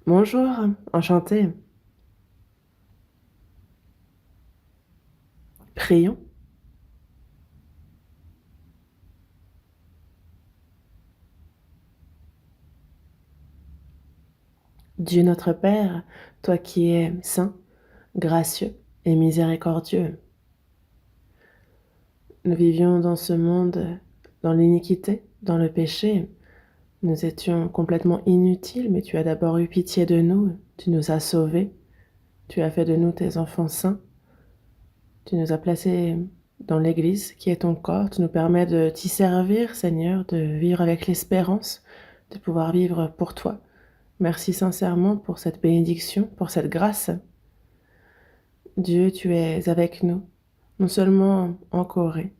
Bonjour, enchantée. Prions. Dieu notre Père, toi qui es saint, gracieux et miséricordieux, nous vivions dans ce monde, dans l'iniquité, dans le péché. Nous étions complètement inutiles, mais tu as d'abord eu pitié de nous, tu nous as sauvés, tu as fait de nous tes enfants saints, tu nous as placés dans l'Église qui est ton corps, tu nous permets de t'y servir, Seigneur, de vivre avec l'espérance, de pouvoir vivre pour toi. Merci sincèrement pour cette bénédiction, pour cette grâce. Dieu, tu es avec nous, non seulement en Corée,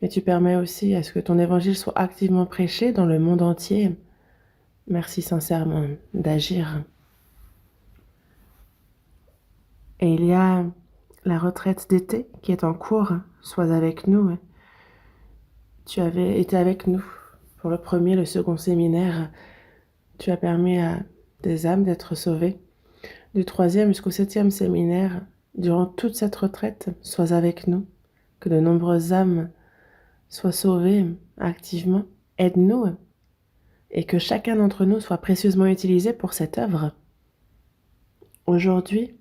mais tu permets aussi à ce que ton évangile soit activement prêché dans le monde entier. Merci sincèrement d'agir. Et il y a la retraite d'été qui est en cours. Sois avec nous. Tu avais été avec nous pour le premier, le second séminaire. Tu as permis à des âmes d'être sauvées. Du troisième jusqu'au septième séminaire, durant toute cette retraite, sois avec nous. Que de nombreuses âmes soient sauvées activement. Aide-nous et que chacun d'entre nous soit précieusement utilisé pour cette œuvre. Aujourd'hui,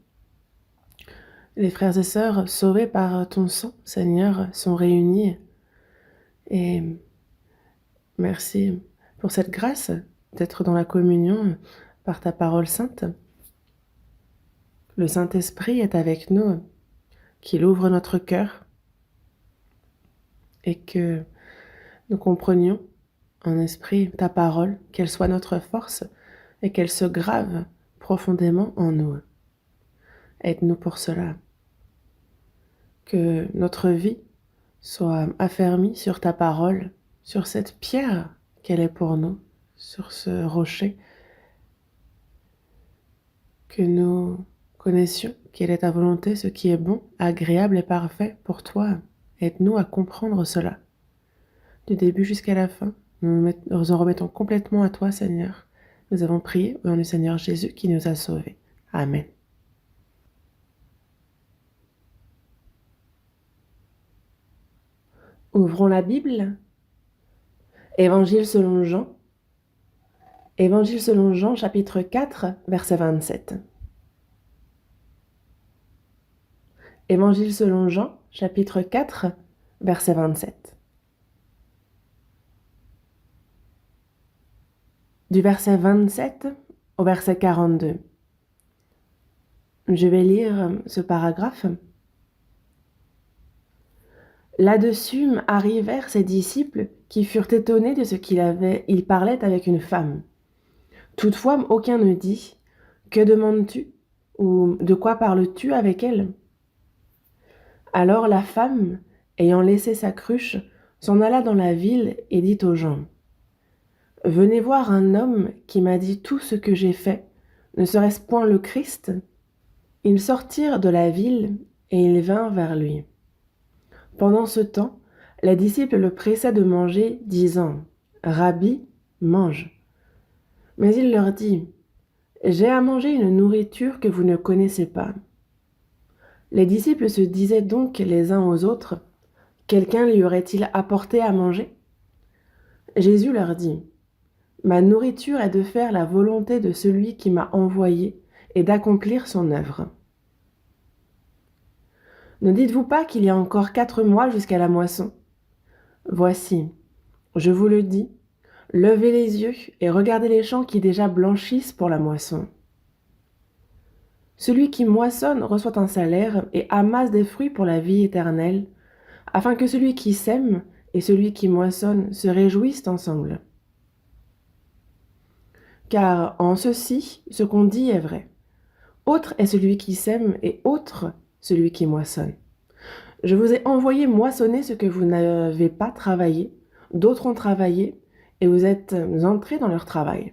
les frères et sœurs sauvés par ton sang, Seigneur, sont réunis. Et merci pour cette grâce d'être dans la communion par ta parole sainte. Le Saint-Esprit est avec nous, qu'il ouvre notre cœur et que nous comprenions en esprit ta parole, qu'elle soit notre force et qu'elle se grave profondément en nous. Aide-nous pour cela. Que notre vie soit affermie sur ta parole, sur cette pierre qu'elle est pour nous, sur ce rocher, que nous connaissions quelle est ta volonté, ce qui est bon, agréable et parfait pour toi. Aide-nous à comprendre cela. Du début jusqu'à la fin, nous en remettons complètement à toi, Seigneur. Nous avons prié au nom du Seigneur Jésus qui nous a sauvés. Amen. Ouvrons la Bible. Évangile selon Jean. Évangile selon Jean, chapitre 4, verset 27. Évangile selon Jean, chapitre 4, verset 27. Du verset 27 au verset 42. Je vais lire ce paragraphe. Là-dessus arrivèrent ses disciples qui furent étonnés de ce il parlait avec une femme. Toutefois, aucun ne dit « Que demandes-tu » ou « De quoi parles-tu avec elle ?» Alors la femme, ayant laissé sa cruche, s'en alla dans la ville et dit aux gens « Venez voir un homme qui m'a dit tout ce que j'ai fait. Ne serait-ce point le Christ ?» Ils sortirent de la ville et ils vinrent vers lui. Pendant ce temps, les disciples le pressaient de manger, disant « Rabbi, mange. » Mais il leur dit « J'ai à manger une nourriture que vous ne connaissez pas. » Les disciples se disaient donc les uns aux autres « Quelqu'un lui aurait-il apporté à manger ?» Jésus leur dit « Ma nourriture est de faire la volonté de celui qui m'a envoyé et d'accomplir son œuvre. » Ne dites-vous pas qu'il y a encore 4 mois jusqu'à la moisson? Voici, je vous le dis, levez les yeux et regardez les champs qui déjà blanchissent pour la moisson. Celui qui moissonne reçoit un salaire et amasse des fruits pour la vie éternelle, afin que celui qui sème et celui qui moissonne se réjouissent ensemble. Car en ceci, ce qu'on dit est vrai. Autre est celui qui sème et autre celui qui moissonne. Je vous ai envoyé moissonner ce que vous n'avez pas travaillé, d'autres ont travaillé, et vous êtes entrés dans leur travail.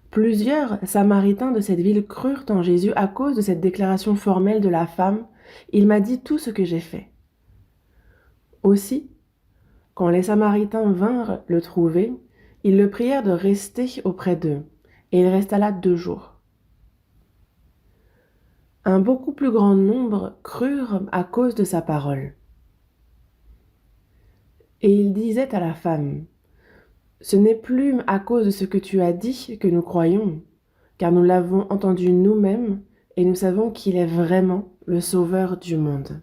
Plusieurs Samaritains de cette ville crurent en Jésus à cause de cette déclaration formelle de la femme « Il m'a dit tout ce que j'ai fait ». Aussi, quand les Samaritains vinrent le trouver, Ils le prièrent de rester auprès d'eux, et il resta là 2 jours. Un beaucoup plus grand nombre crurent à cause de sa parole. Et il disait à la femme, « Ce n'est plus à cause de ce que tu as dit que nous croyons, car nous l'avons entendu nous-mêmes, et nous savons qu'il est vraiment le Sauveur du monde. »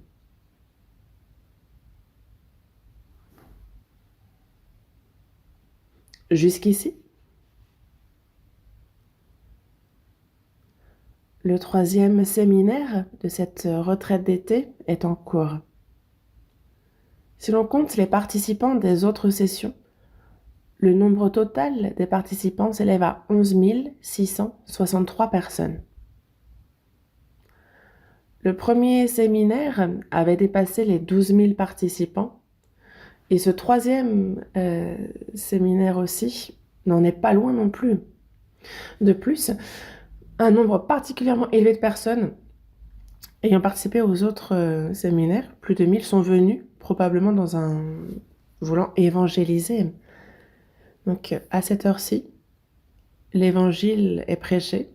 Jusqu'ici, le 3e séminaire de cette retraite d'été est en cours. Si l'on compte les participants des autres sessions, le nombre total des participants s'élève à 11 663 personnes. Le premier séminaire avait dépassé les 12 000 participants et ce 3e séminaire aussi n'en est pas loin non plus. De plus, un nombre particulièrement élevé de personnes ayant participé aux autres séminaires, plus de 1000, sont venus probablement voulant évangéliser. Donc à cette heure-ci, l'évangile est prêché.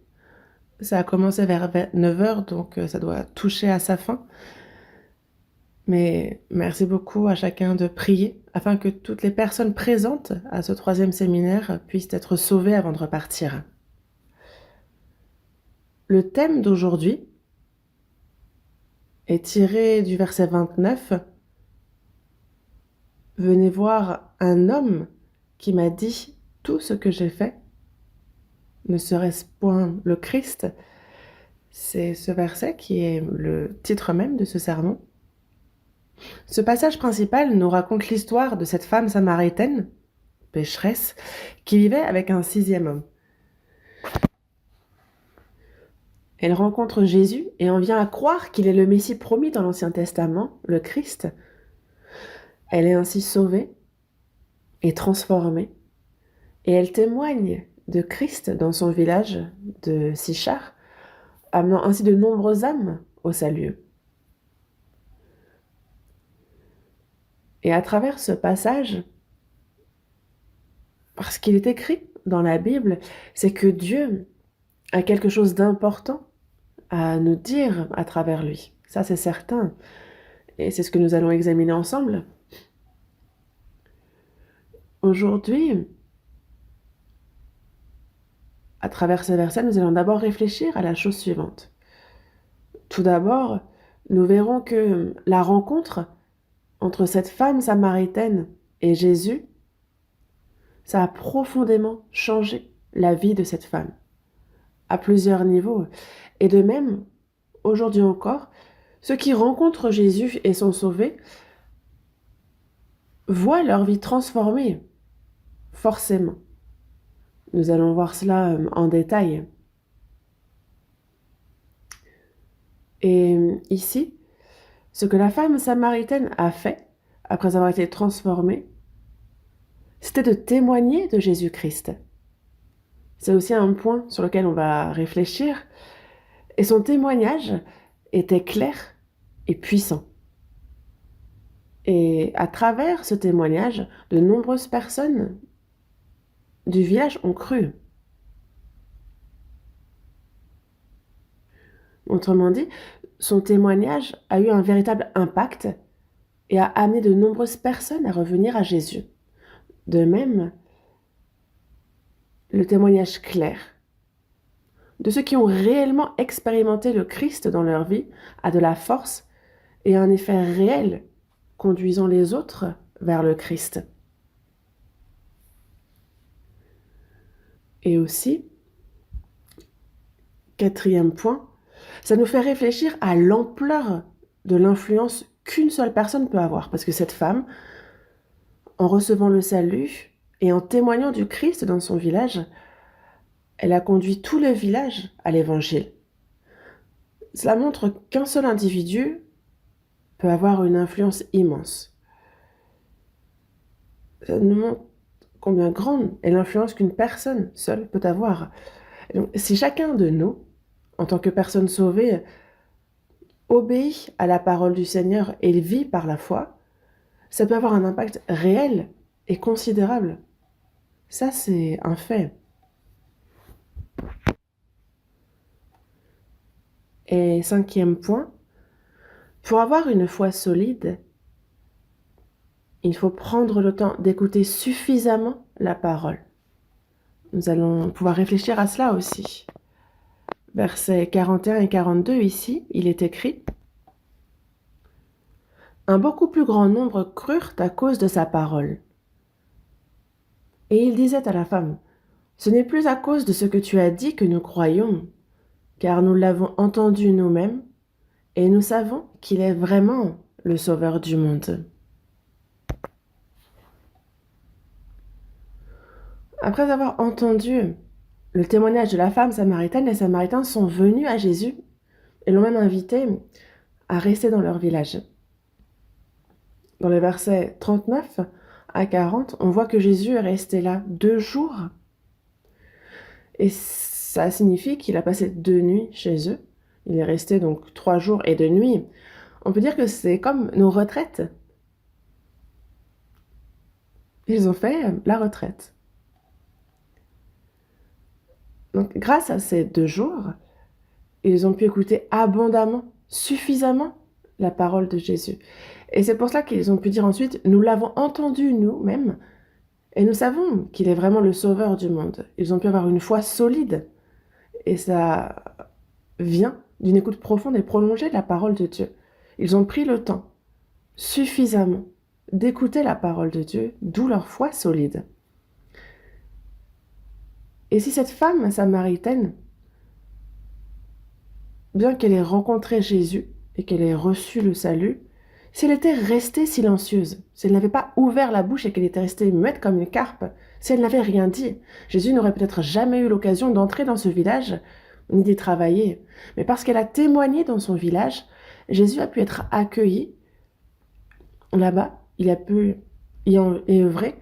Ça a commencé vers 9h, donc ça doit toucher à sa fin. Mais merci beaucoup à chacun de prier afin que toutes les personnes présentes à ce 3e séminaire puissent être sauvées avant de repartir. Le thème d'aujourd'hui est tiré du verset 29. « Venez voir un homme qui m'a dit tout ce que j'ai fait. Ne serait-ce point le Christ ?» C'est ce verset qui est le titre même de ce sermon. Ce passage principal nous raconte l'histoire de cette femme samaritaine, pécheresse, qui vivait avec un 6e homme. Elle rencontre Jésus et en vient à croire qu'il est le Messie promis dans l'Ancien Testament, le Christ. Elle est ainsi sauvée et transformée, et elle témoigne de Christ dans son village de Sychar, amenant ainsi de nombreuses âmes au salut. Et à travers ce passage, parce qu'il est écrit dans la Bible, c'est que Dieu a quelque chose d'important à nous dire à travers lui. Ça, c'est certain. Et c'est ce que nous allons examiner ensemble. Aujourd'hui, à travers ces versets, nous allons d'abord réfléchir à la chose suivante. Tout d'abord, nous verrons que la rencontre entre cette femme samaritaine et Jésus, ça a profondément changé la vie de cette femme, à plusieurs niveaux. Et de même, aujourd'hui encore, ceux qui rencontrent Jésus et sont sauvés voient leur vie transformée, forcément. Nous allons voir cela en détail. Et ici, ce que la femme samaritaine a fait, après avoir été transformée, c'était de témoigner de Jésus-Christ. C'est aussi un point sur lequel on va réfléchir. Et son témoignage était clair et puissant. Et à travers ce témoignage, de nombreuses personnes du village ont cru. Autrement dit, son témoignage a eu un véritable impact et a amené de nombreuses personnes à revenir à Jésus. De même, le témoignage clair de ceux qui ont réellement expérimenté le Christ dans leur vie a de la force et un effet réel, conduisant les autres vers le Christ. Et aussi, 4e point, ça nous fait réfléchir à l'ampleur de l'influence qu'une seule personne peut avoir. Parce que cette femme, en recevant le salut et en témoignant du Christ dans son village, elle a conduit tout le village à l'évangile. Cela montre qu'un seul individu peut avoir une influence immense. Ça nous montre combien grande est l'influence qu'une personne seule peut avoir. Donc, si chacun de nous, en tant que personne sauvée, obéit à la parole du Seigneur et vit par la foi, ça peut avoir un impact réel et considérable. Ça, c'est un fait. Et cinquième point, pour avoir une foi solide, il faut prendre le temps d'écouter suffisamment la parole. Nous allons pouvoir réfléchir à cela aussi. Versets 41 et 42 ici, il est écrit: un beaucoup plus grand nombre crurent à cause de sa parole. Et il disait à la femme: ce n'est plus à cause de ce que tu as dit que nous croyons, car nous l'avons entendu nous-mêmes, et nous savons qu'il est vraiment le Sauveur du monde. Après avoir entendu le témoignage de la femme samaritaine, les Samaritains sont venus à Jésus et l'ont même invité à rester dans leur village. Dans les versets 39 à 40, on voit que Jésus est resté là 2 jours. Et ça signifie qu'il a passé 2 nuits chez eux. Il est resté donc 3 jours et 2 nuits. On peut dire que c'est comme nos retraites. Ils ont fait la retraite. Donc grâce à ces 2 jours, ils ont pu écouter abondamment, suffisamment la parole de Jésus. Et c'est pour cela qu'ils ont pu dire ensuite: nous l'avons entendu nous-mêmes, et nous savons qu'il est vraiment le Sauveur du monde. Ils ont pu avoir une foi solide, et ça vient d'une écoute profonde et prolongée de la parole de Dieu. Ils ont pris le temps, suffisamment, d'écouter la parole de Dieu, d'où leur foi solide. Et si cette femme samaritaine, bien qu'elle ait rencontré Jésus et qu'elle ait reçu le salut, si elle était restée silencieuse, si elle n'avait pas ouvert la bouche et qu'elle était restée muette comme une carpe, si elle n'avait rien dit, Jésus n'aurait peut-être jamais eu l'occasion d'entrer dans ce village, ni d'y travailler. Mais parce qu'elle a témoigné dans son village, Jésus a pu être accueilli là-bas, il a pu y œuvrer.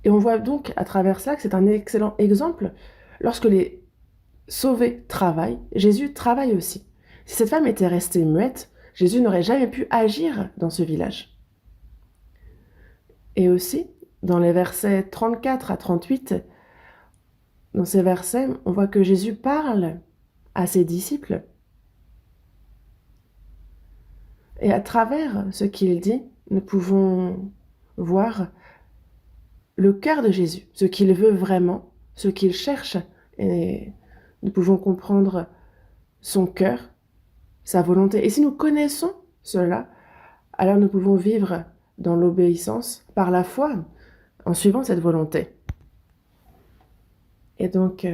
Et on voit donc à travers cela que c'est un excellent exemple. Lorsque les sauvés travaillent, Jésus travaille aussi. Si cette femme était restée muette, Jésus n'aurait jamais pu agir dans ce village. Et aussi, dans les versets 34 à 38, dans ces versets, on voit que Jésus parle à ses disciples. Et à travers ce qu'il dit, nous pouvons voir le cœur de Jésus, ce qu'il veut vraiment, ce qu'il cherche. Et nous pouvons comprendre son cœur, sa volonté. Et si nous connaissons cela, alors nous pouvons vivre dans l'obéissance par la foi, en suivant cette volonté. Et donc,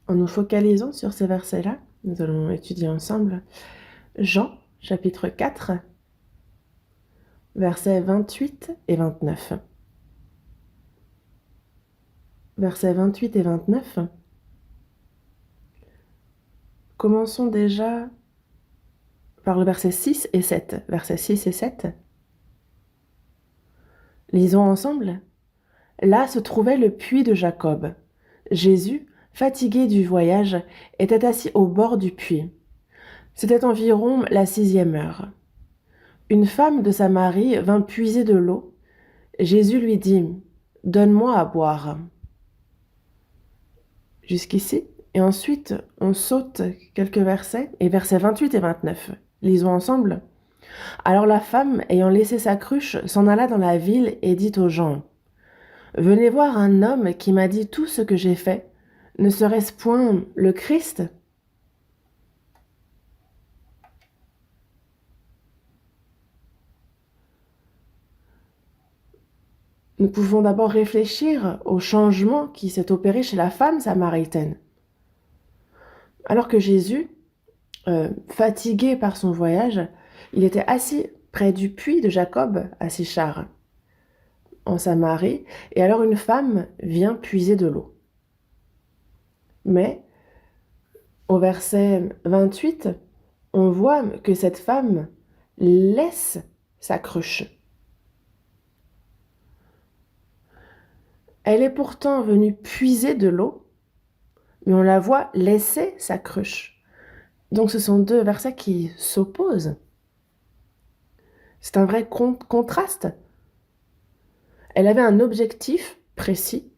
en nous focalisant sur ces versets-là, nous allons étudier ensemble Jean, chapitre 4, versets 28 et 29. Versets 28 et 29. Commençons déjà par le verset 6 et 7. Versets 6 et 7. Lisons ensemble. Là se trouvait le puits de Jacob. Jésus, fatigué du voyage, était assis au bord du puits. C'était environ la 6e heure. Une femme de Samarie vint puiser de l'eau. Jésus lui dit: donne-moi à boire. Jusqu'ici. Et ensuite, on saute quelques versets, et versets 28 et 29. Lisons ensemble. Alors la femme, ayant laissé sa cruche, s'en alla dans la ville et dit aux gens: venez voir un homme qui m'a dit tout ce que j'ai fait. Ne serait-ce point le Christ ? Nous pouvons d'abord réfléchir au changement qui s'est opéré chez la femme samaritaine. Alors que Jésus, fatigué par son voyage, il était assis près du puits de Jacob à Sichar, en Samarie, et alors une femme vient puiser de l'eau. Mais au verset 28, on voit que cette femme laisse sa cruche. Elle est pourtant venue puiser de l'eau, mais on la voit laisser sa cruche. Donc ce sont 2 versets qui s'opposent. C'est un vrai contraste. Elle avait un objectif, précis.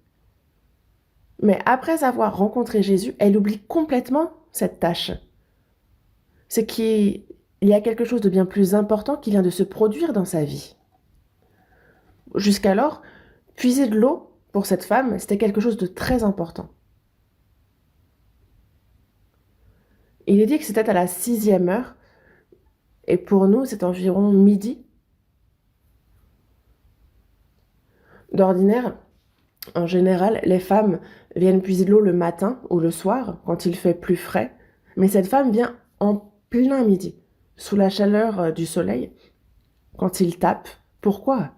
Mais après avoir rencontré Jésus, elle oublie complètement cette tâche. C'est qu'il y a quelque chose de bien plus important qui vient de se produire dans sa vie. Jusqu'alors, puiser de l'eau, pour cette femme, c'était quelque chose de très important. Il est dit que c'était à la 6e heure, et pour nous, c'est environ midi. D'ordinaire, en général, les femmes viennent puiser de l'eau le matin ou le soir, quand il fait plus frais. Mais cette femme vient en plein midi, sous la chaleur du soleil, quand il tape. Pourquoi?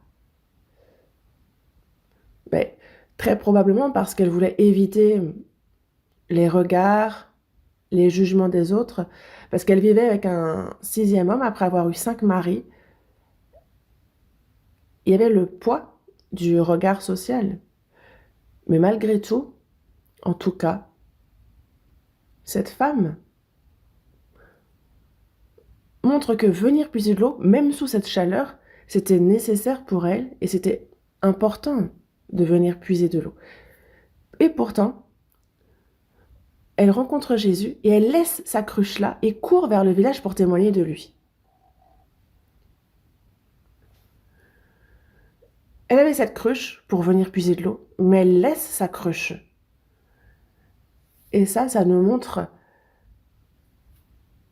Ben, très probablement parce qu'elle voulait éviter les regards, les jugements des autres, parce qu'elle vivait avec un 6e homme après avoir eu 5 maris. Il y avait le poids du regard social. Mais malgré tout, en tout cas, cette femme montre que venir puiser de l'eau, même sous cette chaleur, c'était nécessaire pour elle et c'était important de venir puiser de l'eau. Et pourtant, elle rencontre Jésus et elle laisse sa cruche là et court vers le village pour témoigner de lui. Elle avait cette cruche pour venir puiser de l'eau, mais elle laisse sa cruche. Et ça nous montre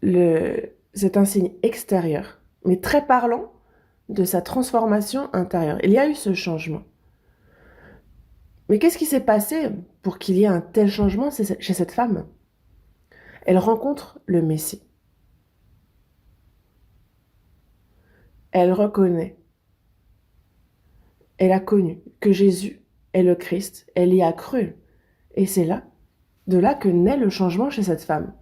cet insigne extérieur, mais très parlant de sa transformation intérieure. Il y a eu ce changement. Mais qu'est-ce qui s'est passé pour qu'il y ait un tel changement chez cette femme? Elle rencontre le Messie. Elle reconnaît, elle a connu que Jésus est le Christ, elle y a cru. Et c'est de là que naît le changement chez cette femme.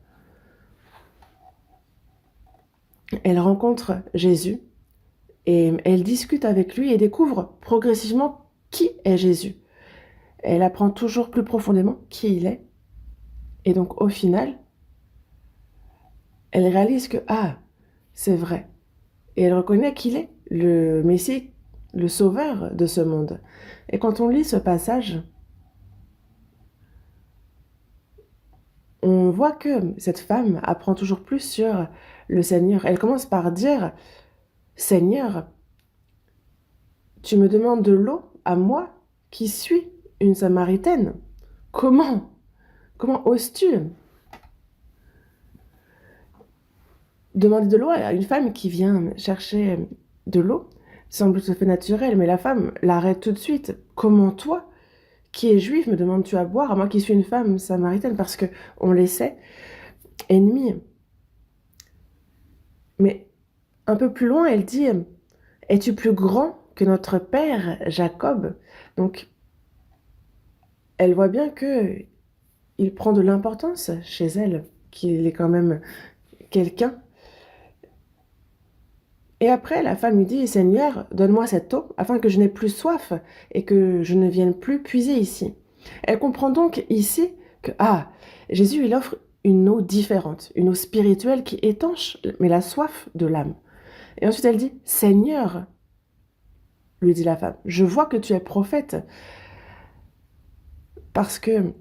Elle rencontre Jésus et elle discute avec lui et découvre progressivement qui est Jésus. Elle apprend toujours plus profondément qui il est. Et donc au final, elle réalise que, c'est vrai. Et elle reconnaît qu'il est le Messie, le sauveur de ce monde. Et quand on lit ce passage, on voit que cette femme apprend toujours plus sur le Seigneur. Elle commence par dire, Seigneur, tu me demandes de l'eau à moi qui suis une Samaritaine. Comment oses-tu demander de l'eau à une femme qui vient chercher de l'eau? Semble tout à fait naturel, mais la femme l'arrête tout de suite. Comment toi, qui es juif, me demandes-tu à boire, à moi qui suis une femme samaritaine? Parce que on les sait, ennemis. Mais un peu plus loin, elle dit, es-tu plus grand que notre père Jacob? Donc, elle voit bien que il prend de l'importance chez elle, qu'il est quand même quelqu'un. Et après, la femme lui dit, Seigneur, donne-moi cette eau, afin que je n'ai plus soif et que je ne vienne plus puiser ici. Elle comprend donc ici que, Jésus, il offre une eau différente, une eau spirituelle qui étanche, mais la soif de l'âme. Et ensuite, elle dit, Seigneur, lui dit la femme, je vois que tu es prophète. Parce que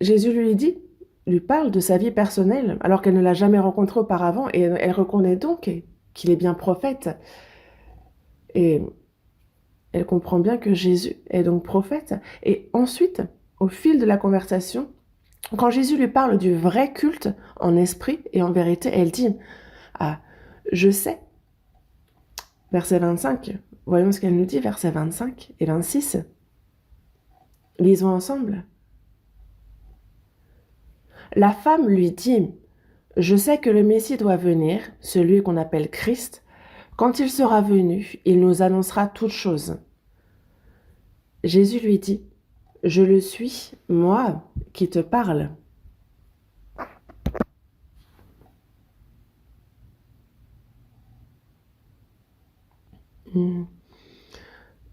Jésus lui parle de sa vie personnelle, alors qu'elle ne l'a jamais rencontré auparavant, et elle reconnaît donc qu'il est bien prophète. Et elle comprend bien que Jésus est donc prophète. Et ensuite, au fil de la conversation, quand Jésus lui parle du vrai culte en esprit et en vérité, elle dit, je sais, verset 25, voyons ce qu'elle nous dit, versets 25 et 26. Lisons ensemble. La femme lui dit, je sais que le Messie doit venir, celui qu'on appelle Christ. Quand il sera venu, il nous annoncera toutes choses. Jésus lui dit, je le suis, moi, qui te parle.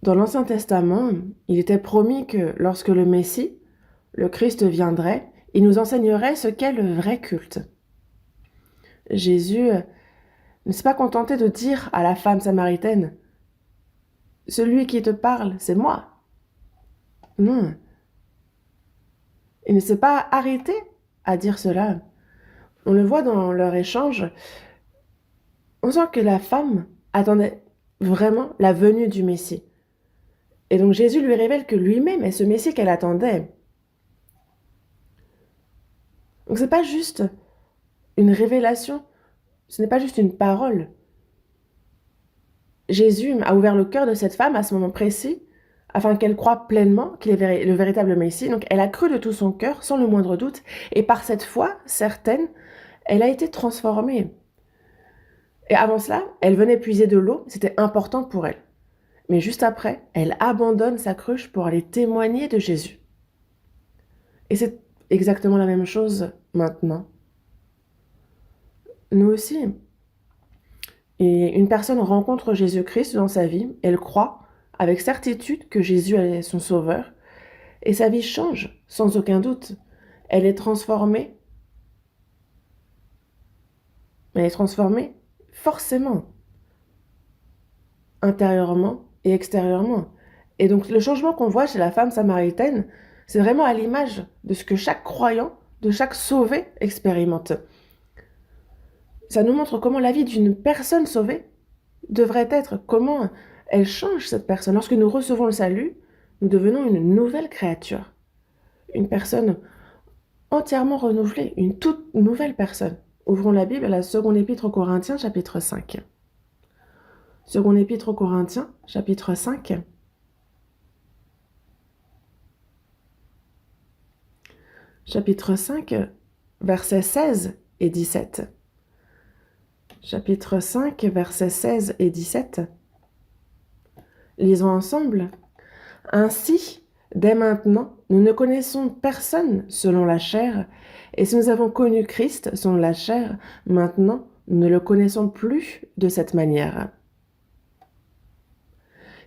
Dans l'Ancien Testament, il était promis que lorsque le Messie, le Christ viendrait, il nous enseignerait ce qu'est le vrai culte. Jésus ne s'est pas contenté de dire à la femme samaritaine, celui qui te parle, c'est moi. Non, il ne s'est pas arrêté à dire cela. On le voit dans leur échange. On sent que la femme attendait vraiment la venue du Messie. Et donc Jésus lui révèle que lui-même est ce Messie qu'elle attendait. Donc c'est pas juste une révélation, ce n'est pas juste une parole. Jésus a ouvert le cœur de cette femme à ce moment précis afin qu'elle croie pleinement qu'il est le véritable Messie. Donc elle a cru de tout son cœur, sans le moindre doute, et par cette foi certaine, elle a été transformée. Et avant cela, elle venait puiser de l'eau, c'était important pour elle. Mais juste après, elle abandonne sa cruche pour aller témoigner de Jésus. Et c'est exactement la même chose maintenant. Nous aussi. Et une personne rencontre Jésus-Christ dans sa vie, elle croit avec certitude que Jésus est son sauveur, et sa vie change, sans aucun doute. Elle est transformée. Elle est transformée forcément, intérieurement et extérieurement. Et donc le changement qu'on voit chez la femme samaritaine, c'est vraiment à l'image de ce que chaque croyant, de chaque sauvé expérimente. Ça nous montre comment la vie d'une personne sauvée devrait être, comment elle change cette personne. Lorsque nous recevons le salut, nous devenons une nouvelle créature, une personne entièrement renouvelée, une toute nouvelle personne. Ouvrons la Bible à la seconde épître aux Corinthiens, chapitre 5. Seconde épître aux Corinthiens, chapitre 5. Chapitre 5, versets 16 et 17. Chapitre 5, versets 16 et 17. Lisons ensemble. Ainsi, dès maintenant, nous ne connaissons personne selon la chair, et si nous avons connu Christ selon la chair, maintenant, nous ne le connaissons plus de cette manière.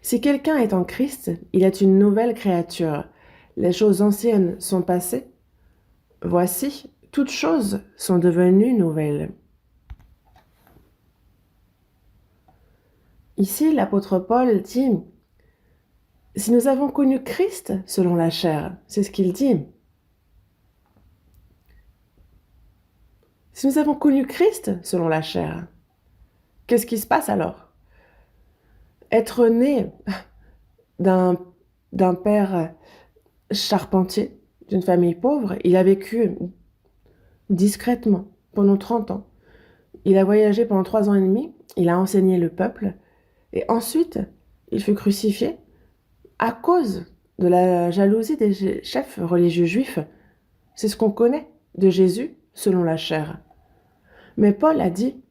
Si quelqu'un est en Christ, il est une nouvelle créature. Les choses anciennes sont passées. Voici, toutes choses sont devenues nouvelles. Ici, l'apôtre Paul dit, si nous avons connu Christ selon la chair, c'est ce qu'il dit. Si nous avons connu Christ selon la chair, qu'est-ce qui se passe alors? Être né d'un père charpentier, d'une famille pauvre, il a vécu discrètement pendant 30 ans. Il a voyagé pendant 3 ans et demi, il a enseigné le peuple, et ensuite, il fut crucifié à cause de la jalousie des chefs religieux juifs. C'est ce qu'on connaît de Jésus selon la chair. Mais Paul a dit,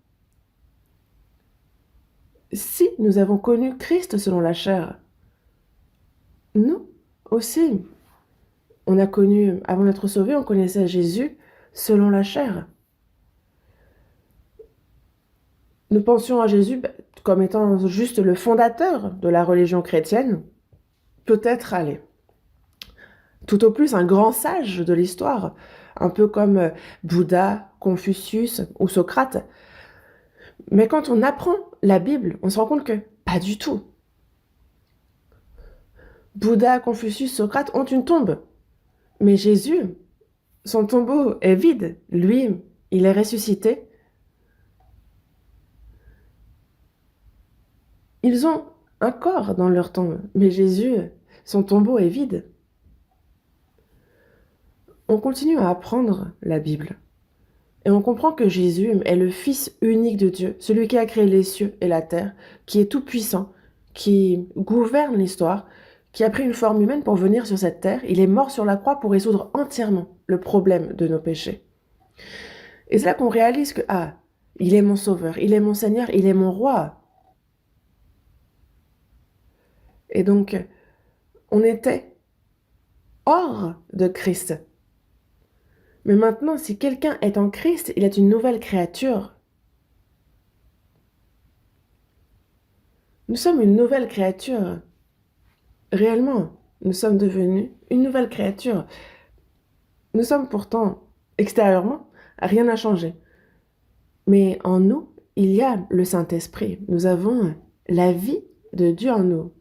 si nous avons connu Christ selon la chair, nous aussi, on a connu, avant d'être sauvés, on connaissait Jésus selon la chair. Nous pensions à Jésus comme étant juste le fondateur de la religion chrétienne, peut-être, allez, tout au plus un grand sage de l'histoire, un peu comme Bouddha, Confucius ou Socrate. Mais quand on apprend la Bible, on se rend compte que pas du tout. Bouddha, Confucius, Socrate ont une tombe. Mais Jésus, son tombeau est vide. Lui, il est ressuscité. Ils ont un corps dans leur tombe, mais Jésus, son tombeau est vide. On continue à apprendre la Bible. Et on comprend que Jésus est le Fils unique de Dieu, celui qui a créé les cieux et la terre, qui est tout-puissant, qui gouverne l'histoire, qui a pris une forme humaine pour venir sur cette terre. Il est mort sur la croix pour résoudre entièrement le problème de nos péchés. Et c'est là qu'on réalise que, il est mon sauveur, il est mon Seigneur, il est mon roi. Et donc, on était hors de Christ. Mais maintenant, si quelqu'un est en Christ, il est une nouvelle créature. Nous sommes une nouvelle créature. Réellement, nous sommes devenus une nouvelle créature. Nous sommes pourtant, extérieurement, rien n'a changé. Mais en nous, il y a le Saint-Esprit. Nous avons la vie de Dieu en nous.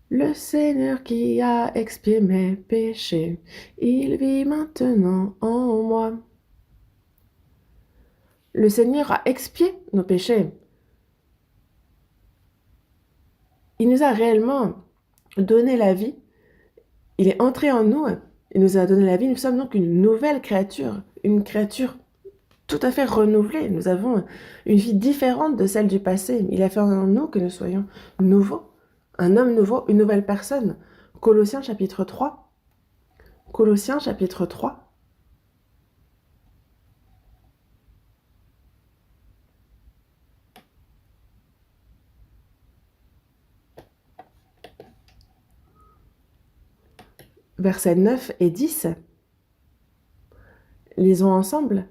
Le Seigneur qui a expié mes péchés, il vit maintenant en moi. Le Seigneur a expié nos péchés. Il nous a réellement donné la vie. Il est entré en nous. Il nous a donné la vie. Nous sommes donc une nouvelle créature, une créature tout à fait renouvelée. Nous avons une vie différente de celle du passé. Il a fait en nous que nous soyons nouveaux, un homme nouveau, une nouvelle personne. Colossiens chapitre 3. Colossiens chapitre 3. Versets 9 et 10. Lisons ensemble.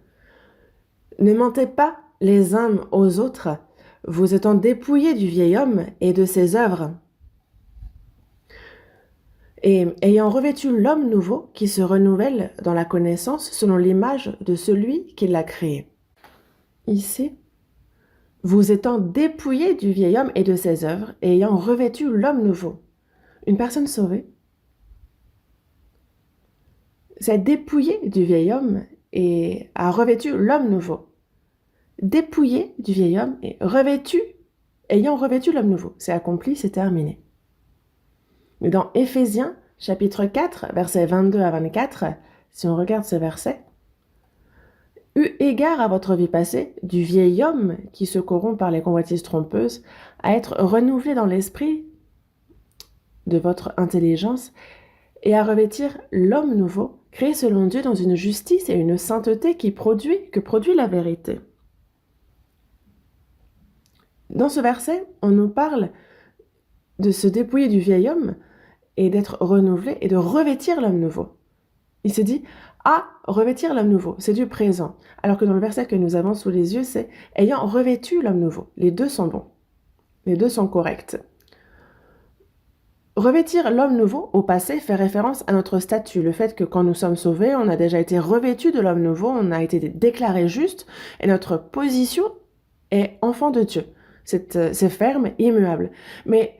Ne mentez pas les uns aux autres, vous étant dépouillés du vieil homme et de ses œuvres, et ayant revêtu l'homme nouveau qui se renouvelle dans la connaissance selon l'image de celui qui l'a créé. Ici, vous étant dépouillés du vieil homme et de ses œuvres, et ayant revêtu l'homme nouveau. Une personne sauvée, s'est dépouillée du vieil homme et a revêtu l'homme nouveau. Dépouillé du vieil homme et revêtu, ayant revêtu l'homme nouveau. C'est accompli, c'est terminé. Mais dans Éphésiens, chapitre 4, versets 22 à 24, si on regarde ce verset, « Eu égard à votre vie passée, du vieil homme qui se corrompt par les convoitises trompeuses, à être renouvelé dans l'esprit de votre intelligence, et à revêtir l'homme nouveau, créé selon Dieu dans une justice et une sainteté que produit la vérité. » Dans ce verset, on nous parle de se dépouiller du vieil homme et d'être renouvelé et de revêtir l'homme nouveau. Il se dit « à revêtir l'homme nouveau », c'est du présent. Alors que dans le verset que nous avons sous les yeux, c'est « ayant revêtu l'homme nouveau ». Les deux sont bons, les deux sont corrects. Revêtir l'homme nouveau au passé fait référence à notre statut, le fait que quand nous sommes sauvés, on a déjà été revêtus de l'homme nouveau, on a été déclaré juste et notre position est enfant de Dieu. C'est ferme, immuable. Mais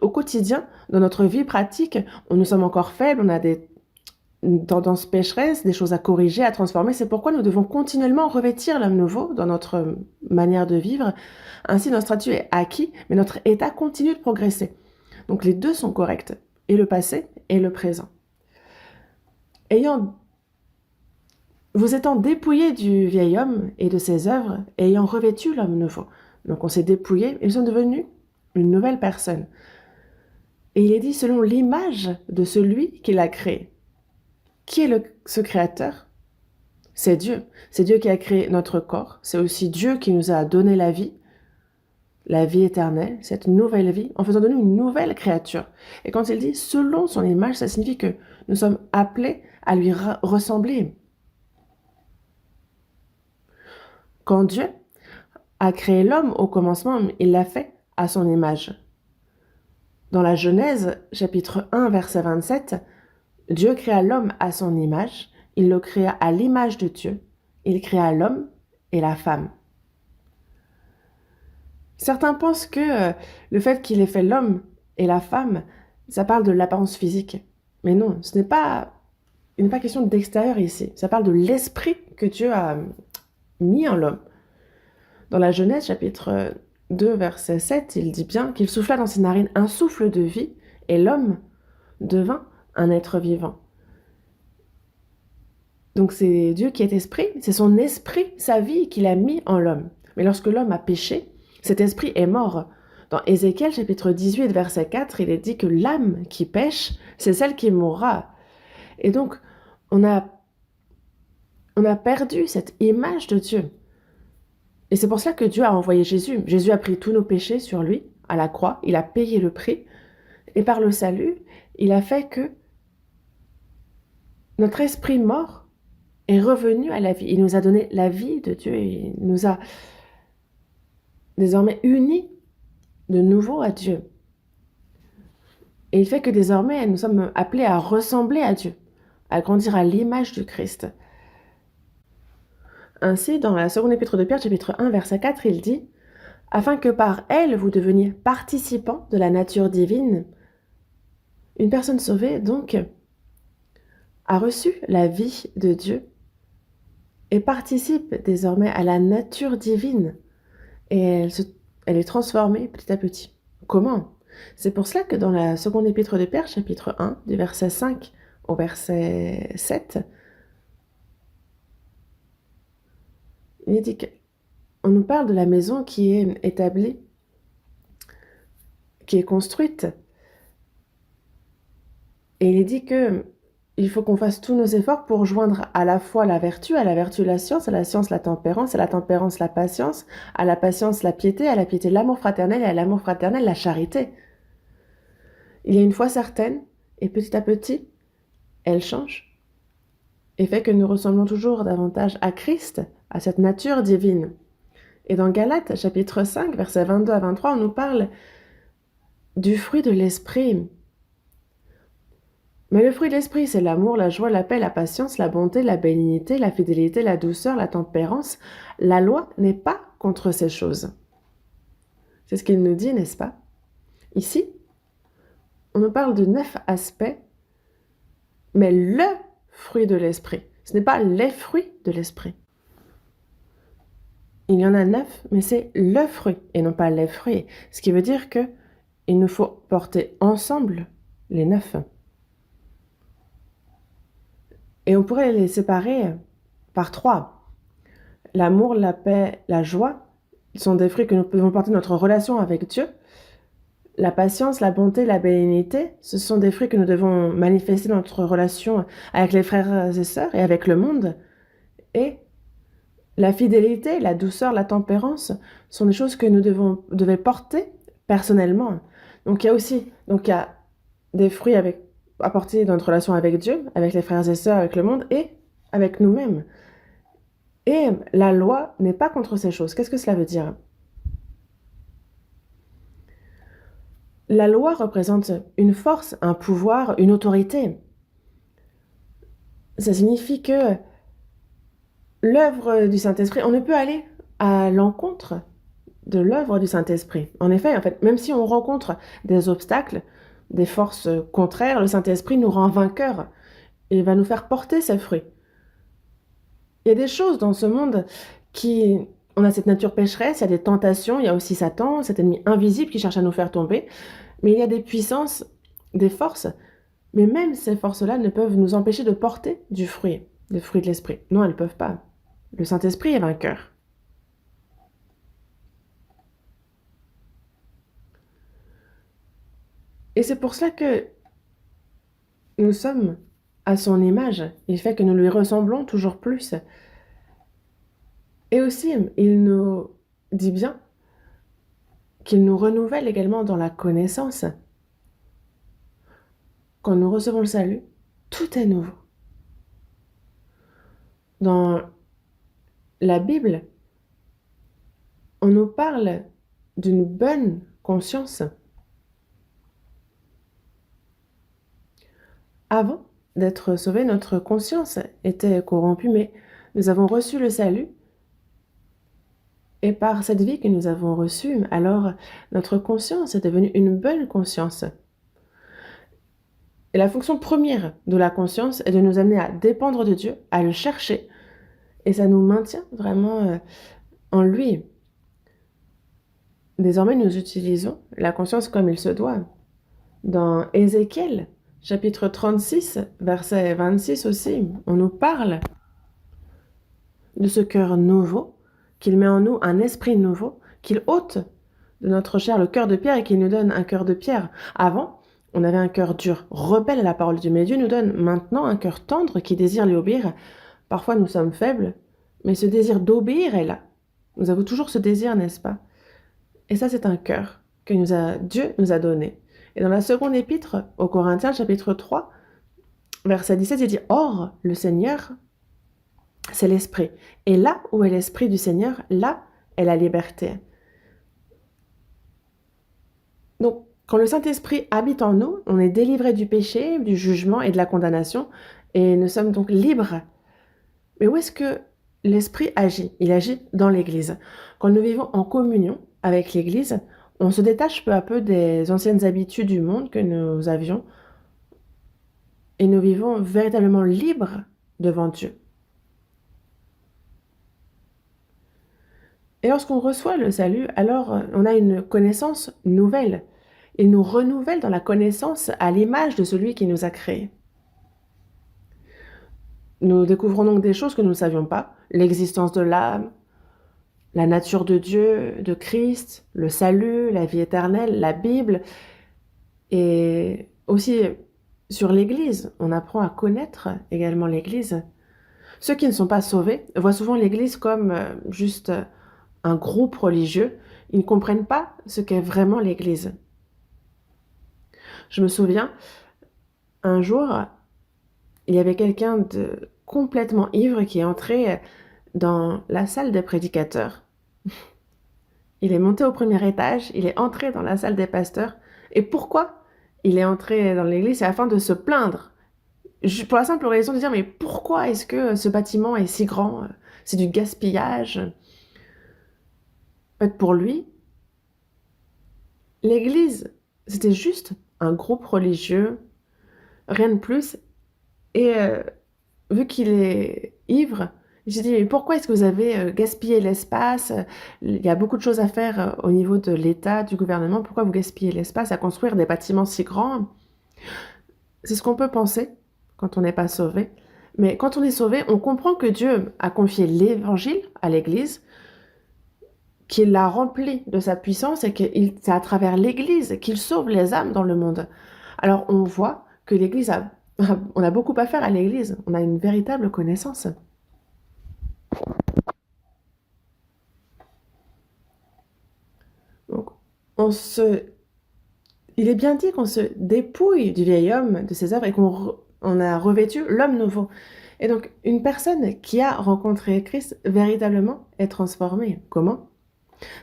au quotidien, dans notre vie pratique, nous sommes encore faibles, on a des tendances pécheresses, des choses à corriger, à transformer. C'est pourquoi nous devons continuellement revêtir l'homme nouveau dans notre manière de vivre. Ainsi, notre statut est acquis, mais notre état continue de progresser. Donc les deux sont corrects, et le passé et le présent. Vous étant dépouillés du vieil homme et de ses œuvres, ayant revêtu l'homme nouveau. Donc on s'est dépouillé et nous sommes devenus une nouvelle personne. Et il est dit selon l'image de celui qui l'a créé. Qui est ce créateur? C'est Dieu. C'est Dieu qui a créé notre corps. C'est aussi Dieu qui nous a donné la vie éternelle, cette nouvelle vie, en faisant de nous une nouvelle créature. Et quand il dit selon son image, ça signifie que nous sommes appelés à lui ressembler. Quand Dieu a créé l'homme au commencement, il l'a fait à son image. Dans la Genèse, chapitre 1, verset 27, Dieu créa l'homme à son image, il le créa à l'image de Dieu, il créa l'homme et la femme. Certains pensent que le fait qu'il ait fait l'homme et la femme, ça parle de l'apparence physique. Mais non, il n'est pas question d'extérieur ici. Ça parle de l'esprit que Dieu a mis en l'homme. Dans la Genèse, chapitre 2, verset 7, il dit bien qu'il souffla dans ses narines un souffle de vie et l'homme devint un être vivant. Donc c'est Dieu qui est esprit, c'est son esprit, sa vie qu'il a mis en l'homme. Mais lorsque l'homme a péché, cet esprit est mort. Dans Ézéchiel chapitre 18 verset 4, il est dit que l'âme qui pêche, c'est celle qui mourra. Et donc on a perdu cette image de Dieu. Et c'est pour cela que Dieu a envoyé Jésus. Jésus a pris tous nos péchés sur lui, à la croix, il a payé le prix. Et par le salut, il a fait que notre esprit mort est revenu à la vie. Il nous a donné la vie de Dieu. Il nous a désormais unis de nouveau à Dieu. Et il fait que désormais, nous sommes appelés à ressembler à Dieu, à grandir à l'image du Christ. Ainsi, dans la seconde épître de Pierre, chapitre 1, verset 4, il dit « Afin que par elle, vous deveniez participants de la nature divine, Une personne sauvée, donc, a reçu la vie de Dieu et participe désormais à la nature divine. Et elle est transformée petit à petit. Comment? C'est pour cela que dans la seconde épître de Pierre, chapitre 1, du verset 5 au verset 7, il est dit qu'on nous parle de la maison qui est établie, qui est construite. Et il est dit que il faut qu'on fasse tous nos efforts pour joindre à la fois la vertu, à la vertu la science, à la science la tempérance, à la tempérance la patience, à la patience la piété, à la piété l'amour fraternel et à l'amour fraternel la charité. Il y a une foi certaine et petit à petit, elle change et fait que nous ressemblons toujours davantage à Christ, à cette nature divine. Et dans Galates, chapitre 5, versets 22 à 23, on nous parle du fruit de l'esprit. Mais le fruit de l'esprit, c'est l'amour, la joie, la paix, la patience, la bonté, la bénignité, la fidélité, la douceur, la tempérance. La loi n'est pas contre ces choses. C'est ce qu'il nous dit, n'est-ce pas? Ici, on nous parle de 9 aspects, mais le fruit de l'esprit. Ce n'est pas les fruits de l'esprit. Il y en a 9, mais c'est le fruit et non pas les fruits. Ce qui veut dire que il nous faut porter ensemble les 9. Et on pourrait les séparer par 3. L'amour, la paix, la joie sont des fruits que nous pouvons porter dans notre relation avec Dieu. La patience, la bonté, la bénignité, ce sont des fruits que nous devons manifester dans notre relation avec les frères et sœurs et avec le monde. Et la fidélité, la douceur, la tempérance sont des choses que nous devons porter personnellement. Donc il y a des fruits à porter dans notre relation avec Dieu, avec les frères et sœurs, avec le monde et avec nous-mêmes. Et la loi n'est pas contre ces choses. Qu'est-ce que cela veut dire? La loi représente une force, un pouvoir, une autorité. Ça signifie que l'œuvre du Saint-Esprit, on ne peut aller à l'encontre de l'œuvre du Saint-Esprit. En effet, même si on rencontre des obstacles, des forces contraires, le Saint-Esprit nous rend vainqueurs et il va nous faire porter ses fruits. Il y a des choses dans ce monde on a cette nature pécheresse, il y a des tentations, il y a aussi Satan, cet ennemi invisible qui cherche à nous faire tomber, mais il y a des puissances, des forces, mais même ces forces-là ne peuvent nous empêcher de porter du fruit de l'esprit. Non, elles ne peuvent pas. Le Saint-Esprit est vainqueur. Et c'est pour cela que nous sommes à son image. Il fait que nous lui ressemblons toujours plus. Et aussi, il nous dit bien qu'il nous renouvelle également dans la connaissance. Quand nous recevons le salut, tout est nouveau. Dans la Bible, on nous parle d'une bonne conscience. Avant d'être sauvés, notre conscience était corrompue, mais nous avons reçu le salut. Et par cette vie que nous avons reçue, alors notre conscience est devenue une bonne conscience. Et la fonction première de la conscience est de nous amener à dépendre de Dieu, à le chercher. Et ça nous maintient vraiment en lui. Désormais, nous utilisons la conscience comme il se doit. Dans Ézéchiel, chapitre 36, verset 26 aussi, on nous parle de ce cœur nouveau, qu'il met en nous un esprit nouveau, qu'il ôte de notre chair le cœur de pierre et qu'il nous donne un cœur de pierre. Avant, on avait un cœur dur, rebelle à la parole de Dieu, mais Dieu nous donne maintenant un cœur tendre qui désire lui obéir. Parfois, nous sommes faibles, mais ce désir d'obéir est là. Nous avons toujours ce désir, n'est-ce pas? Et ça, c'est un cœur que Dieu nous a donné. Et dans la seconde épître aux Corinthiens, chapitre 3, verset 17, il dit « Or, le Seigneur, c'est l'Esprit. Et là où est l'Esprit du Seigneur, là est la liberté. » Donc, quand le Saint-Esprit habite en nous, on est délivré du péché, du jugement et de la condamnation, et nous sommes donc libres. Mais où est-ce que l'Esprit agit? Il agit dans l'Église. Quand nous vivons en communion avec l'Église, on se détache peu à peu des anciennes habitudes du monde que nous avions. et nous vivons véritablement libres devant Dieu. Et lorsqu'on reçoit le salut, alors on a une connaissance nouvelle. Il nous renouvelle dans la connaissance à l'image de celui qui nous a créés. Nous découvrons donc des choses que nous ne savions pas, l'existence de l'âme, la nature de Dieu, de Christ, le salut, la vie éternelle, la Bible, et aussi sur l'Église. On apprend à connaître également l'Église. Ceux qui ne sont pas sauvés voient souvent l'Église comme juste un groupe religieux. Ils ne comprennent pas ce qu'est vraiment l'Église. Je me souviens, un jour, il y avait quelqu'un de complètement ivre qui est entré dans la salle des prédicateurs. Il est monté au premier étage, il est entré dans la salle des pasteurs. Et pourquoi il est entré dans l'église? C'est afin de se plaindre. Pour la simple raison de dire, mais pourquoi est-ce que ce bâtiment est si grand? C'est du gaspillage. En fait, pour lui, l'église, c'était juste un groupe religieux, rien de plus. Et vu qu'il est ivre, j'ai dit, mais pourquoi est-ce que vous avez gaspillé l'espace? Il y a beaucoup de choses à faire au niveau de l'État, du gouvernement. Pourquoi vous gaspillez l'espace à construire des bâtiments si grands? C'est ce qu'on peut penser quand on n'est pas sauvé. Mais quand on est sauvé, on comprend que Dieu a confié l'Évangile à l'Église, qu'il l'a rempli de sa puissance et que c'est à travers l'Église qu'il sauve les âmes dans le monde. Alors on voit que l'Église on a beaucoup à faire à l'Église. On a une véritable connaissance. Donc, il est bien dit qu'on se dépouille du vieil homme, de ses œuvres, et on a revêtu l'homme nouveau. Et donc, une personne qui a rencontré Christ véritablement est transformée. Comment?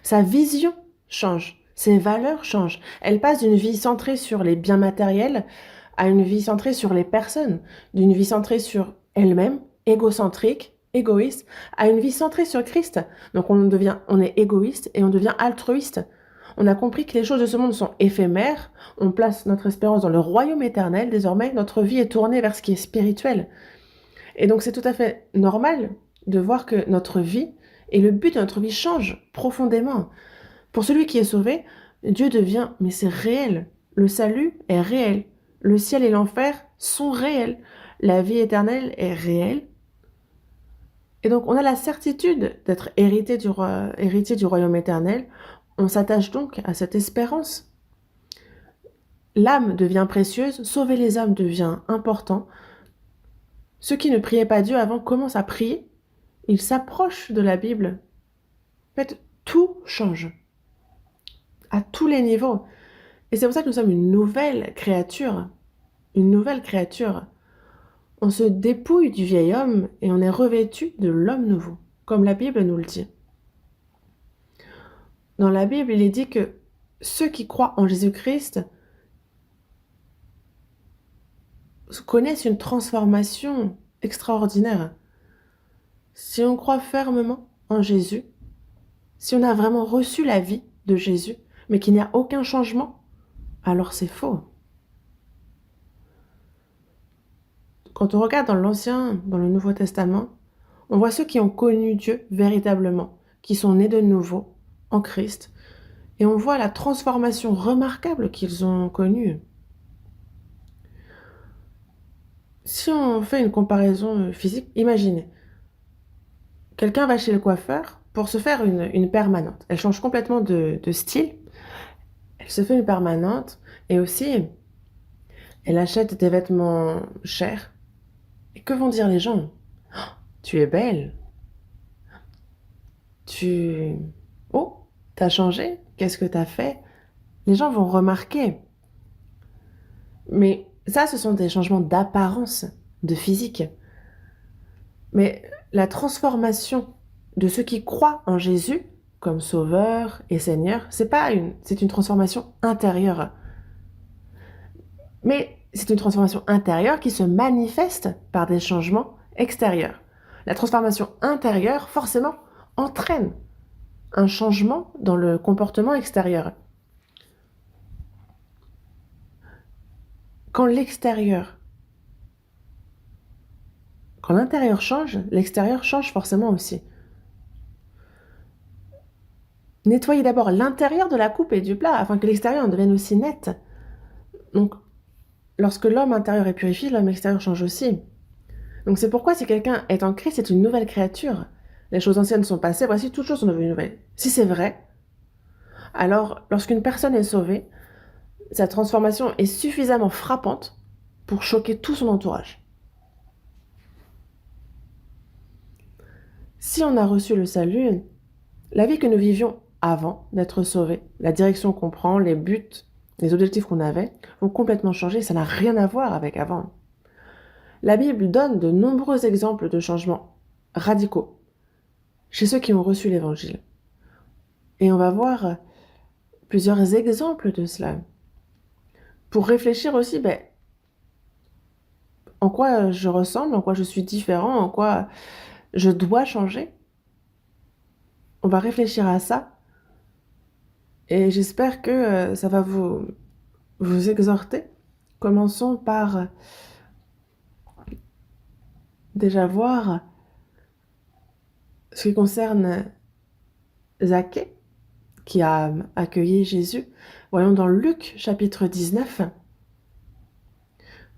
Sa vision change, ses valeurs changent. Elle passe d'une vie centrée sur les biens matériels à une vie centrée sur les personnes, d'une vie centrée sur elle-même, égocentrique, égoïste, à une vie centrée sur Christ. Donc on est égoïste et on devient altruiste. On a compris que les choses de ce monde sont éphémères, on place notre espérance dans le royaume éternel, désormais notre vie est tournée vers ce qui est spirituel. Et donc c'est tout à fait normal de voir que notre vie et le but de notre vie change profondément. Pour celui qui est sauvé, Dieu devient, mais c'est réel, le salut est réel, le ciel et l'enfer sont réels, la vie éternelle est réelle. Et donc on a la certitude d'être héritier du royaume éternel. On s'attache donc à cette espérance. L'âme devient précieuse, sauver les âmes devient important. Ceux qui ne priaient pas Dieu avant commencent à prier. Ils s'approchent de la Bible. En fait, tout change. À tous les niveaux. Et c'est pour ça que nous sommes une nouvelle créature. Une nouvelle créature. On se dépouille du vieil homme et on est revêtu de l'homme nouveau, comme la Bible nous le dit. Dans la Bible, il est dit que ceux qui croient en Jésus-Christ connaissent une transformation extraordinaire. Si on croit fermement en Jésus, si on a vraiment reçu la vie de Jésus, mais qu'il n'y a aucun changement, alors c'est faux. Quand on regarde dans l'Ancien, dans le Nouveau Testament, on voit ceux qui ont connu Dieu véritablement, qui sont nés de nouveau en Christ, et on voit la transformation remarquable qu'ils ont connue. Si on fait une comparaison physique, imaginez, quelqu'un va chez le coiffeur pour se faire une permanente. Elle change complètement de style, elle se fait une permanente, et aussi, elle achète des vêtements chers. Et que vont dire les gens? Oh, tu es belle. Oh, t'as changé? Qu'est-ce que t'as fait? Les gens vont remarquer. Mais ça, ce sont des changements d'apparence, de physique. Mais la transformation de ceux qui croient en Jésus comme Sauveur et Seigneur, c'est une transformation intérieure. Mais c'est une transformation intérieure qui se manifeste par des changements extérieurs. La transformation intérieure, forcément, entraîne un changement dans le comportement extérieur. Quand l'extérieur Quand l'intérieur change, l'extérieur change forcément aussi. Nettoyez d'abord l'intérieur de la coupe et du plat afin que l'extérieur en devienne aussi net. Donc, lorsque l'homme intérieur est purifié, l'homme extérieur change aussi. Donc c'est pourquoi si quelqu'un est en Christ, c'est une nouvelle créature. Les choses anciennes sont passées, voici toutes choses sont devenues nouvelles. Si c'est vrai, alors lorsqu'une personne est sauvée, sa transformation est suffisamment frappante pour choquer tout son entourage. Si on a reçu le salut, la vie que nous vivions avant d'être sauvés, la direction qu'on prend, les buts, les objectifs qu'on avait, vont complètement changer. Ça n'a rien à voir avec avant. La Bible donne de nombreux exemples de changements radicaux chez ceux qui ont reçu l'Évangile. Et on va voir plusieurs exemples de cela. Pour réfléchir aussi, en quoi je ressemble, en quoi je suis différent, en quoi je dois changer. On va réfléchir à ça. Et j'espère que ça va vous exhorter. Commençons par déjà voir ce qui concerne Zaché, qui a accueilli Jésus. Voyons dans Luc chapitre 19,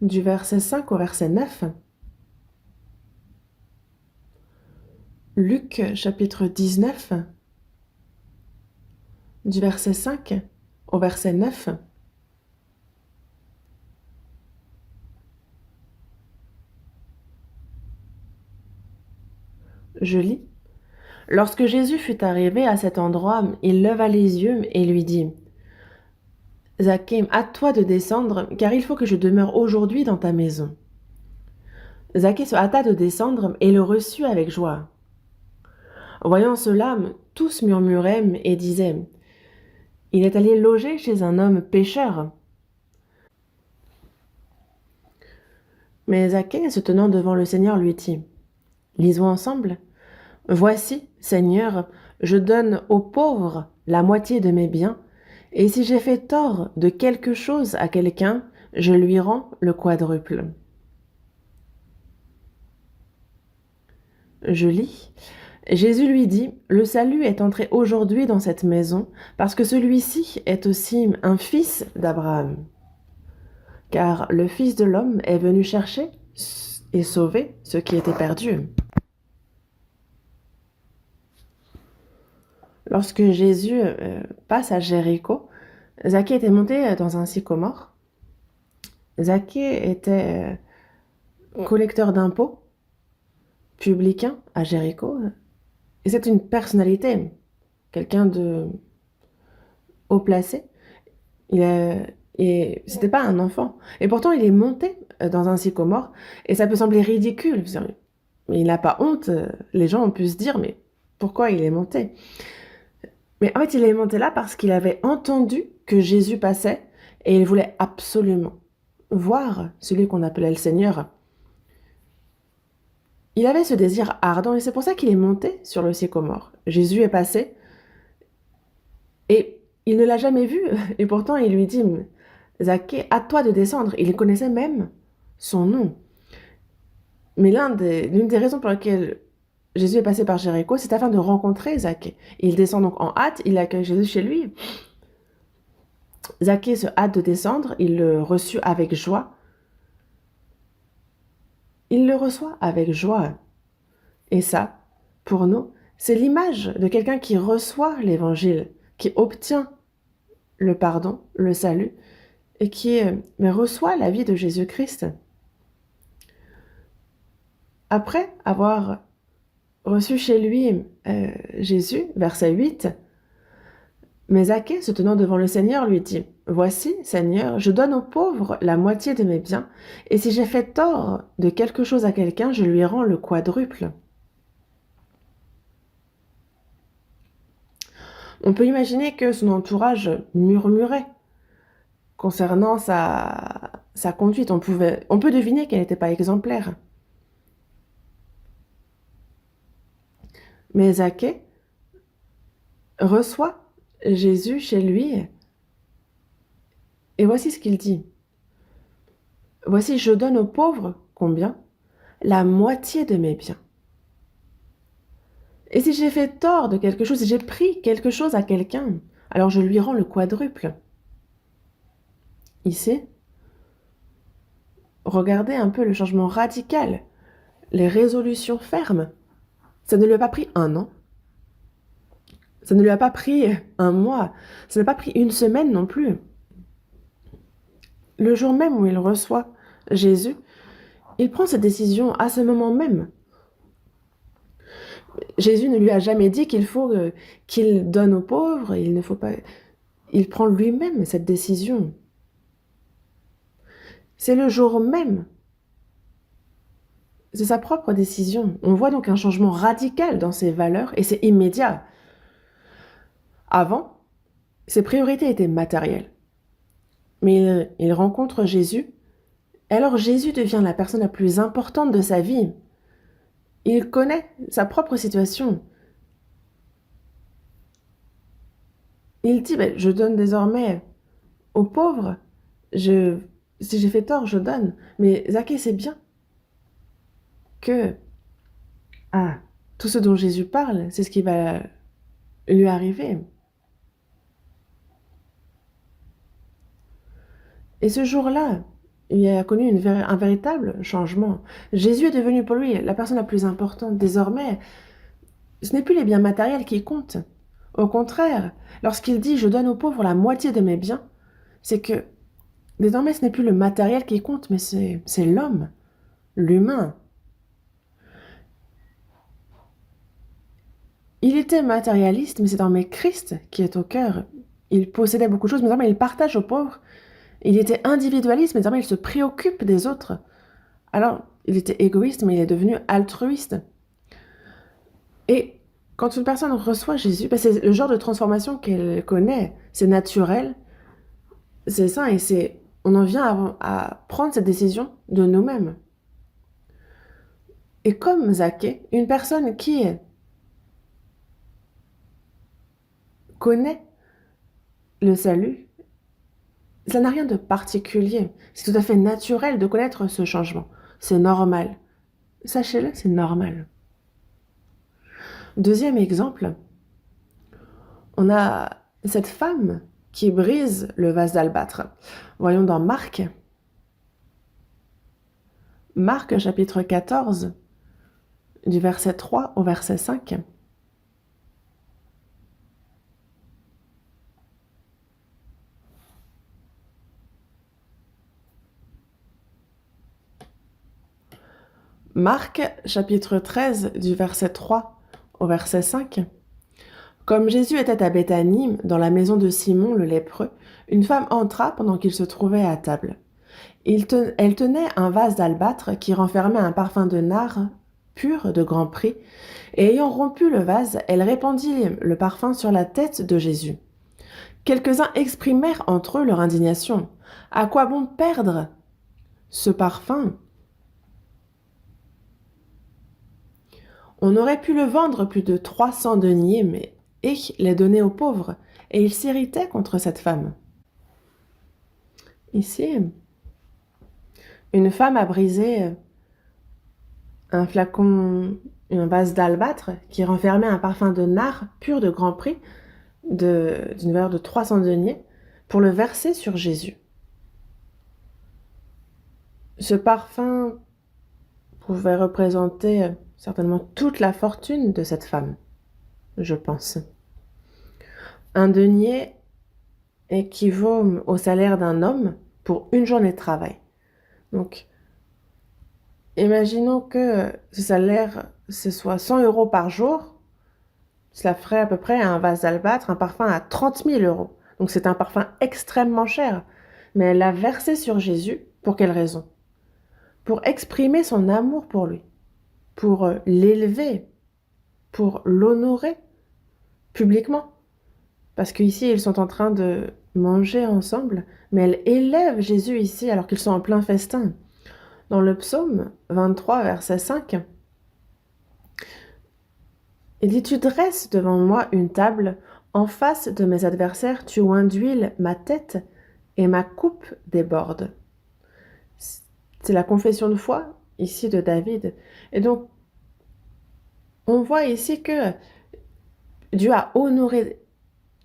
du verset 5 au verset 9. Luc chapitre 19, du verset 5 au verset 9. Je lis. Lorsque Jésus fut arrivé à cet endroit, il leva les yeux et lui dit: Zaché, hâte-toi de descendre, car il faut que je demeure aujourd'hui dans ta maison. Zaché se hâta de descendre et le reçut avec joie. Voyant cela, tous murmuraient et disaient: Il est allé loger chez un homme pécheur. Mais Zaché, se tenant devant le Seigneur, lui dit: Lisons ensemble. Voici, Seigneur, je donne aux pauvres la moitié de mes biens, et si j'ai fait tort de quelque chose à quelqu'un, je lui rends le quadruple. Je lis. Jésus lui dit: Le salut est entré aujourd'hui dans cette maison, parce que celui-ci est aussi un fils d'Abraham. Car le Fils de l'homme est venu chercher et sauver ce qui était perdu. Lorsque Jésus passe à Jéricho, Zaché était monté dans un sycomore. Zaché était collecteur d'impôts, publicain à Jéricho, et c'est une personnalité, quelqu'un de haut placé. Et c'était pas un enfant. Et pourtant, il est monté dans un sycomore, et ça peut sembler ridicule. Mais il n'a pas honte. Les gens ont pu se dire, mais pourquoi il est monté? Mais en fait, il est monté là parce qu'il avait entendu que Jésus passait, et il voulait absolument voir celui qu'on appelait le Seigneur. Il avait ce désir ardent, et c'est pour ça qu'il est monté sur le sycomore. Jésus est passé, et il ne l'a jamais vu, et pourtant il lui dit: Zaché, à toi de descendre. Il connaissait même son nom. Mais l'une des raisons pour lesquelles Jésus est passé par Jéricho, c'est afin de rencontrer Zaché. Il descend donc en hâte, il accueille Jésus chez lui. Zaché se hâte de descendre, il le reçut avec joie. Il le reçoit avec joie. Et ça, pour nous, c'est l'image de quelqu'un qui reçoit l'évangile, qui obtient le pardon, le salut, et qui reçoit la vie de Jésus-Christ. Après avoir reçu chez lui Jésus, verset 8, mais Zaché, se tenant devant le Seigneur, lui dit: Voici, Seigneur, je donne aux pauvres la moitié de mes biens, et si j'ai fait tort de quelque chose à quelqu'un, je lui rends le quadruple. On peut imaginer que son entourage murmurait concernant sa conduite. On peut deviner qu'elle n'était pas exemplaire. Mais Zaché reçoit Jésus chez lui, et voici ce qu'il dit: Voici, je donne aux pauvres combien? la moitié de mes biens. Et si j'ai fait tort de quelque chose, si j'ai pris quelque chose à quelqu'un, alors je lui rends le quadruple. Ici, regardez un peu le changement radical, les résolutions fermes. Ça ne lui a pas pris 1 an, ça ne lui a pas pris 1 mois, ça n'a pas pris 1 semaine non plus. Le jour même où il reçoit Jésus, il prend cette décision à ce moment même. Jésus ne lui a jamais dit qu'il faut qu'il donne aux pauvres, il ne faut pas... Il prend lui-même cette décision. C'est le jour même. C'est sa propre décision. On voit donc un changement radical dans ses valeurs et c'est immédiat. Avant, ses priorités étaient matérielles. Mais il rencontre Jésus. Alors Jésus devient la personne la plus importante de sa vie. Il connaît sa propre situation. Il dit, je donne désormais aux pauvres. Si j'ai fait tort, je donne. Mais Zaché sait bien que tout ce dont Jésus parle, c'est ce qui va lui arriver. Et ce jour-là, il a connu un véritable changement. Jésus est devenu pour lui la personne la plus importante. Désormais, ce n'est plus les biens matériels qui comptent. Au contraire, lorsqu'il dit « je donne aux pauvres la moitié de mes biens », c'est que désormais ce n'est plus le matériel qui compte, mais c'est l'homme, l'humain. Il était matérialiste, mais c'est désormais Christ qui est au cœur. Il possédait beaucoup de choses, mais désormais il partage aux pauvres. Il était individualiste, mais désormais il se préoccupe des autres. Alors, il était égoïste, mais il est devenu altruiste. Et quand une personne reçoit Jésus, c'est le genre de transformation qu'elle connaît. C'est naturel, c'est sain, et on en vient à prendre cette décision de nous-mêmes. Et comme Zaché, une personne qui connaît le salut, ça n'a rien de particulier. C'est tout à fait naturel de connaître ce changement. C'est normal. Sachez-le, c'est normal. Deuxième exemple, on a cette femme qui brise le vase d'albâtre. Voyons dans Marc. Marc chapitre 14, du verset 3 au verset 5. Marc chapitre 13, du verset 3 au verset 5. Comme Jésus était à Béthanie, dans la maison de Simon le lépreux, une femme entra pendant qu'il se trouvait à table. Elle tenait un vase d'albâtre qui renfermait un parfum de nard pur de grand prix, et ayant rompu le vase, elle répandit le parfum sur la tête de Jésus. Quelques-uns exprimèrent entre eux leur indignation. « À quoi bon perdre ce parfum ? On aurait pu le vendre plus de 300 deniers et les donner aux pauvres. » Et ils s'irritaient contre cette femme. Ici, une femme a brisé un flacon, un vase d'albâtre qui renfermait un parfum de nard pur de grand prix, d'une valeur de 300 deniers, pour le verser sur Jésus. Ce parfum pouvait représenter certainement toute la fortune de cette femme, je pense. Un denier équivaut au salaire d'un homme pour une journée de travail. Donc, imaginons que ce salaire, ce soit 100 € par jour. Cela ferait à peu près un vase d'albâtre, un parfum à 30 000 €. Donc c'est un parfum extrêmement cher. Mais elle l'a versé sur Jésus. Pour quelle raison ? Pour exprimer son amour pour lui, pour l'élever, pour l'honorer publiquement. Parce qu'ici, ils sont en train de manger ensemble, mais elle élève Jésus ici alors qu'ils sont en plein festin. Dans le psaume 23, verset 5, il dit « Tu dresses devant moi une table, en face de mes adversaires, tu oins d'huile ma tête et ma coupe déborde. » C'est la confession de foi ici de David. Et donc, on voit ici que Dieu a honoré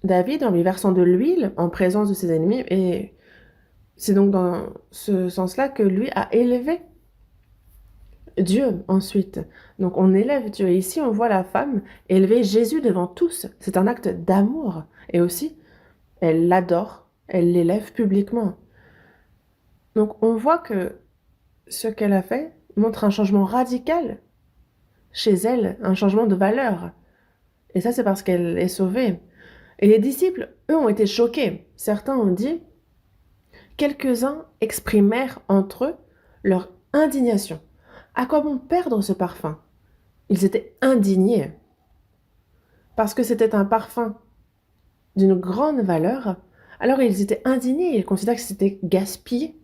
David en lui versant de l'huile en présence de ses ennemis. Et c'est donc dans ce sens-là que lui a élevé Dieu ensuite. Donc on élève Dieu. Et ici, on voit la femme élever Jésus devant tous. C'est un acte d'amour. Et aussi, elle l'adore, elle l'élève publiquement. Donc on voit que ce qu'elle a fait montre un changement radical chez elle, un changement de valeur. Et ça, c'est parce qu'elle est sauvée. Et les disciples, eux, ont été choqués. Certains ont dit, quelques-uns exprimèrent entre eux leur indignation. À quoi bon perdre ce parfum? Ils étaient indignés. Parce que c'était un parfum d'une grande valeur, alors ils étaient indignés, ils considéraient que c'était gaspillé.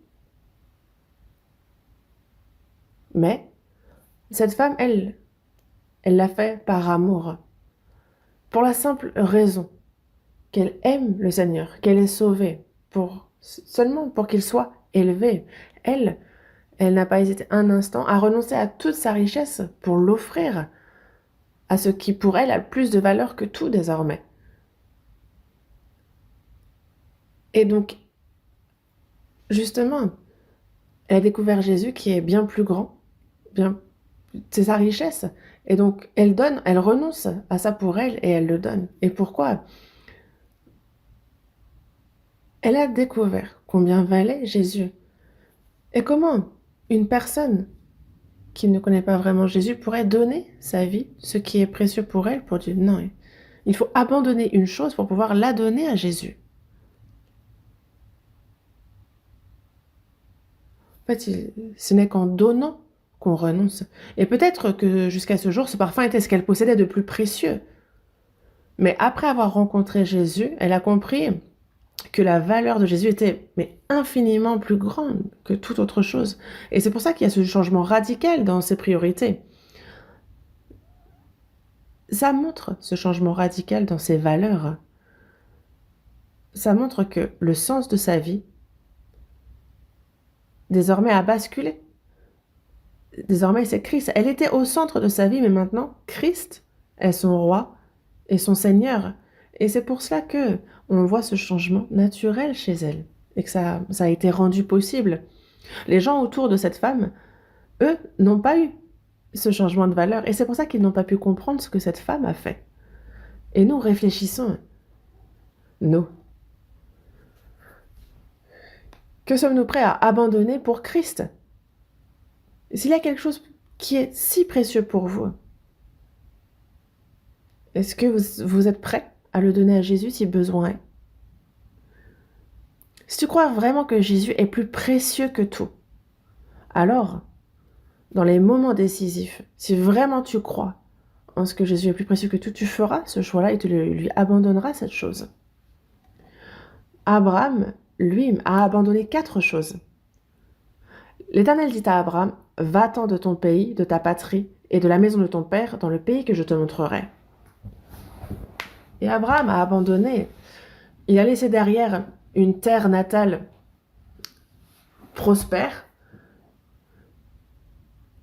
Mais cette femme, elle l'a fait par amour, pour la simple raison qu'elle aime le Seigneur, qu'elle est sauvée, seulement pour qu'il soit élevé. Elle n'a pas hésité un instant à renoncer à toute sa richesse pour l'offrir à ce qui pour elle a plus de valeur que tout désormais. Et donc, justement, elle a découvert Jésus qui est bien plus grand, c'est sa richesse. Et donc, elle donne, elle renonce à ça pour elle et elle le donne. Et pourquoi? Elle a découvert combien valait Jésus. Et comment une personne qui ne connaît pas vraiment Jésus pourrait donner sa vie, ce qui est précieux pour elle, pour Dieu? Non, il faut abandonner une chose pour pouvoir la donner à Jésus. En fait, ce n'est qu'en donnant qu'on renonce. Et peut-être que jusqu'à ce jour, ce parfum était ce qu'elle possédait de plus précieux. Mais après avoir rencontré Jésus, elle a compris que la valeur de Jésus était infiniment plus grande que toute autre chose. Et c'est pour ça qu'il y a ce changement radical dans ses priorités. Ça montre ce changement radical dans ses valeurs. Ça montre que le sens de sa vie, désormais, a basculé. Désormais, c'est Christ. Elle était au centre de sa vie, mais maintenant, Christ est son roi et son Seigneur. Et c'est pour cela que on voit ce changement naturel chez elle et que ça a été rendu possible. Les gens autour de cette femme, eux, n'ont pas eu ce changement de valeur et c'est pour ça qu'ils n'ont pas pu comprendre ce que cette femme a fait. Et nous réfléchissons, nous. Que sommes-nous prêts à abandonner pour Christ? S'il y a quelque chose qui est si précieux pour vous, est-ce que vous êtes prêt à le donner à Jésus si besoin est? Si tu crois vraiment que Jésus est plus précieux que tout, alors, dans les moments décisifs, si vraiment tu crois en ce que Jésus est plus précieux que tout, tu feras ce choix-là et tu lui abandonneras cette chose. Abraham, lui, a abandonné 4 choses. L'Éternel dit à Abraham, « Va-t'en de ton pays, de ta patrie et de la maison de ton père dans le pays que je te montrerai. » Et Abraham a abandonné. Il a laissé derrière une terre natale prospère.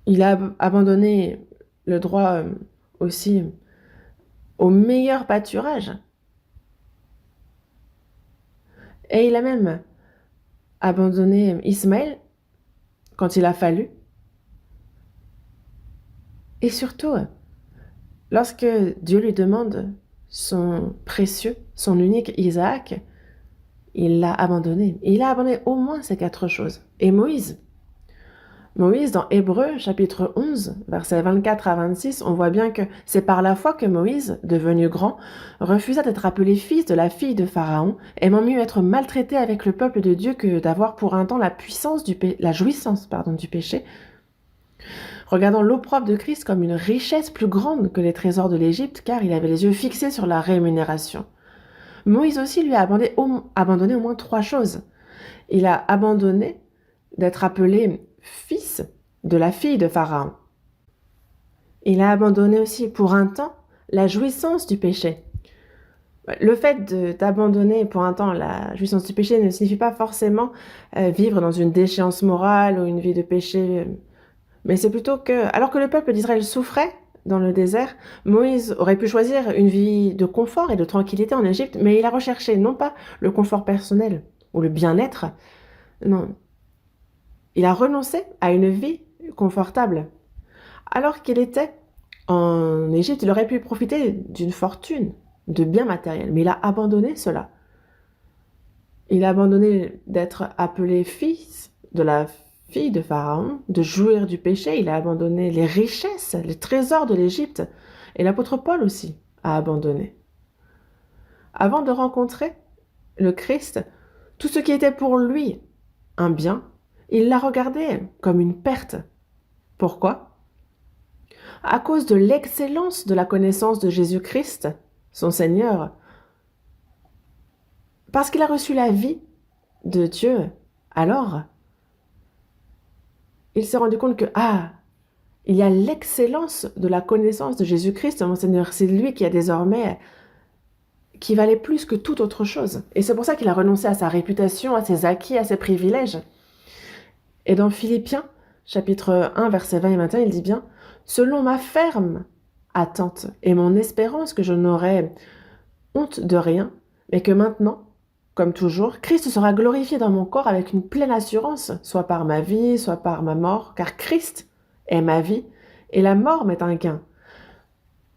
Il a abandonné le droit aussi au meilleur pâturage. Et il a même abandonné Ismaël quand il a fallu. Et surtout, lorsque Dieu lui demande son précieux, son unique Isaac, il l'a abandonné. Et il a abandonné au moins ces 4 choses. Et Moïse, dans Hébreux, chapitre 11, versets 24 à 26, on voit bien que c'est par la foi que Moïse, devenu grand, refusa d'être appelé fils de la fille de Pharaon, aimant mieux être maltraité avec le peuple de Dieu que d'avoir pour un temps la jouissance du péché, regardant l'opprobre de Christ comme une richesse plus grande que les trésors de l'Égypte, car il avait les yeux fixés sur la rémunération. Moïse aussi lui a abandonné au moins 3 choses. Il a abandonné d'être appelé fils de la fille de Pharaon. Il a abandonné aussi pour un temps la jouissance du péché. Le fait d'abandonner pour un temps la jouissance du péché ne signifie pas forcément vivre dans une déchéance morale ou une vie de péché Mais c'est plutôt que, alors que le peuple d'Israël souffrait dans le désert, Moïse aurait pu choisir une vie de confort et de tranquillité en Égypte, mais il a recherché non pas le confort personnel ou le bien-être, non, il a renoncé à une vie confortable. Alors qu'il était en Égypte, il aurait pu profiter d'une fortune, de biens matériels, mais il a abandonné cela. Il a abandonné d'être appelé fils de la fille de Pharaon, de jouir du péché. Il a abandonné les richesses, les trésors de l'Égypte. Et l'apôtre Paul aussi a abandonné. Avant de rencontrer le Christ, tout ce qui était pour lui un bien, il l'a regardé comme une perte. Pourquoi? À cause de l'excellence de la connaissance de Jésus-Christ, son Seigneur, parce qu'il a reçu la vie de Dieu, alors il s'est rendu compte que, il y a l'excellence de la connaissance de Jésus-Christ, mon Seigneur. C'est lui qui a désormais, qui valait plus que toute autre chose. Et c'est pour ça qu'il a renoncé à sa réputation, à ses acquis, à ses privilèges. Et dans Philippiens, chapitre 1, versets 20 et 21, il dit bien, « Selon ma ferme attente et mon espérance que je n'aurai honte de rien, mais que maintenant, comme toujours, Christ sera glorifié dans mon corps avec une pleine assurance, soit par ma vie, soit par ma mort, car Christ est ma vie, et la mort m'est un gain. »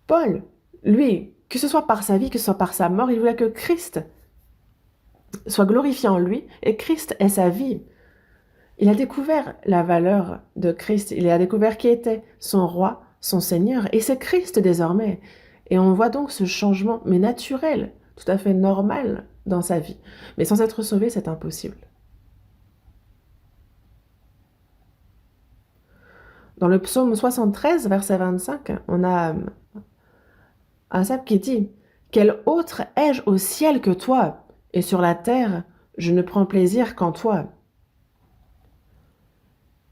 Paul, lui, que ce soit par sa vie, que ce soit par sa mort, il voulait que Christ soit glorifié en lui, et Christ est sa vie. Il a découvert la valeur de Christ, il a découvert qui était son roi, son Seigneur, et c'est Christ désormais. Et on voit donc ce changement, mais naturel, tout à fait normal dans sa vie. Mais sans être sauvé, c'est impossible. Dans le psaume 73, verset 25, on a un psalme qui dit « Quel autre ai-je au ciel que toi, et sur la terre, je ne prends plaisir qu'en toi.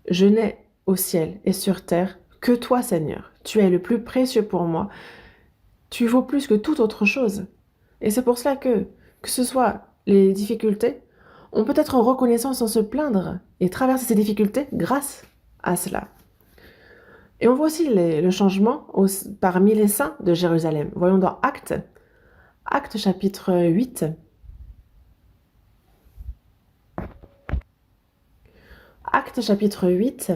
Je n'ai au ciel et sur terre que toi, Seigneur. Tu es le plus précieux pour moi. Tu vaux plus que toute autre chose. » Et c'est pour cela que ce soit les difficultés, on peut être en reconnaissance sans se plaindre et traverser ces difficultés grâce à cela. Et on voit aussi le changement parmi les saints de Jérusalem. Voyons dans Actes chapitre 8. Actes chapitre 8,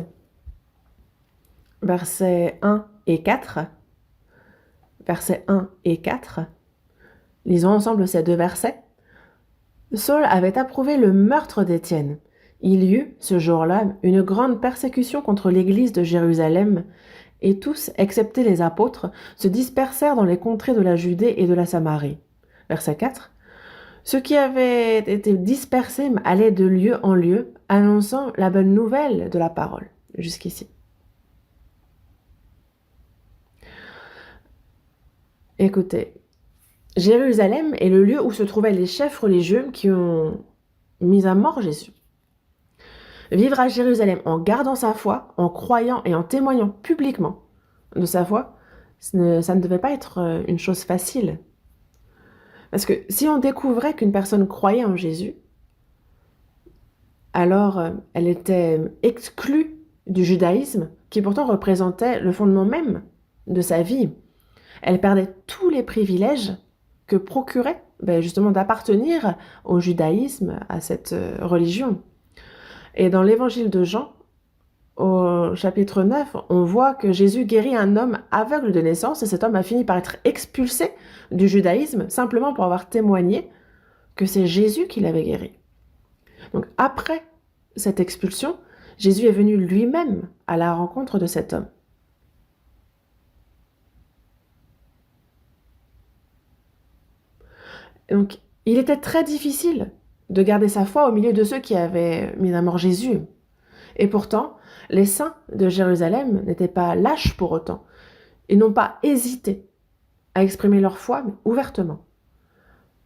versets 1 et 4. Versets 1 et 4. Lisons ensemble ces deux versets. Saul avait approuvé le meurtre d'Étienne. Il y eut, ce jour-là, une grande persécution contre l'église de Jérusalem, et tous, excepté les apôtres, se dispersèrent dans les contrées de la Judée et de la Samarie. Verset 4. Ceux qui avaient été dispersés allaient de lieu en lieu, annonçant la bonne nouvelle de la parole. Jusqu'ici. Écoutez, Jérusalem est le lieu où se trouvaient les chefs religieux qui ont mis à mort Jésus. Vivre à Jérusalem en gardant sa foi, en croyant et en témoignant publiquement de sa foi, ça ne devait pas être une chose facile. Parce que si on découvrait qu'une personne croyait en Jésus, alors elle était exclue du judaïsme, qui pourtant représentait le fondement même de sa vie. Elle perdait tous les privilèges que procurait justement d'appartenir au judaïsme, à cette religion. Et dans l'évangile de Jean, au chapitre 9, on voit que Jésus guérit un homme aveugle de naissance, et cet homme a fini par être expulsé du judaïsme, simplement pour avoir témoigné que c'est Jésus qui l'avait guéri. Donc après cette expulsion, Jésus est venu lui-même à la rencontre de cet homme. Donc il était très difficile de garder sa foi au milieu de ceux qui avaient mis à mort Jésus. Et pourtant, les saints de Jérusalem n'étaient pas lâches pour autant. Ils n'ont pas hésité à exprimer leur foi, mais ouvertement.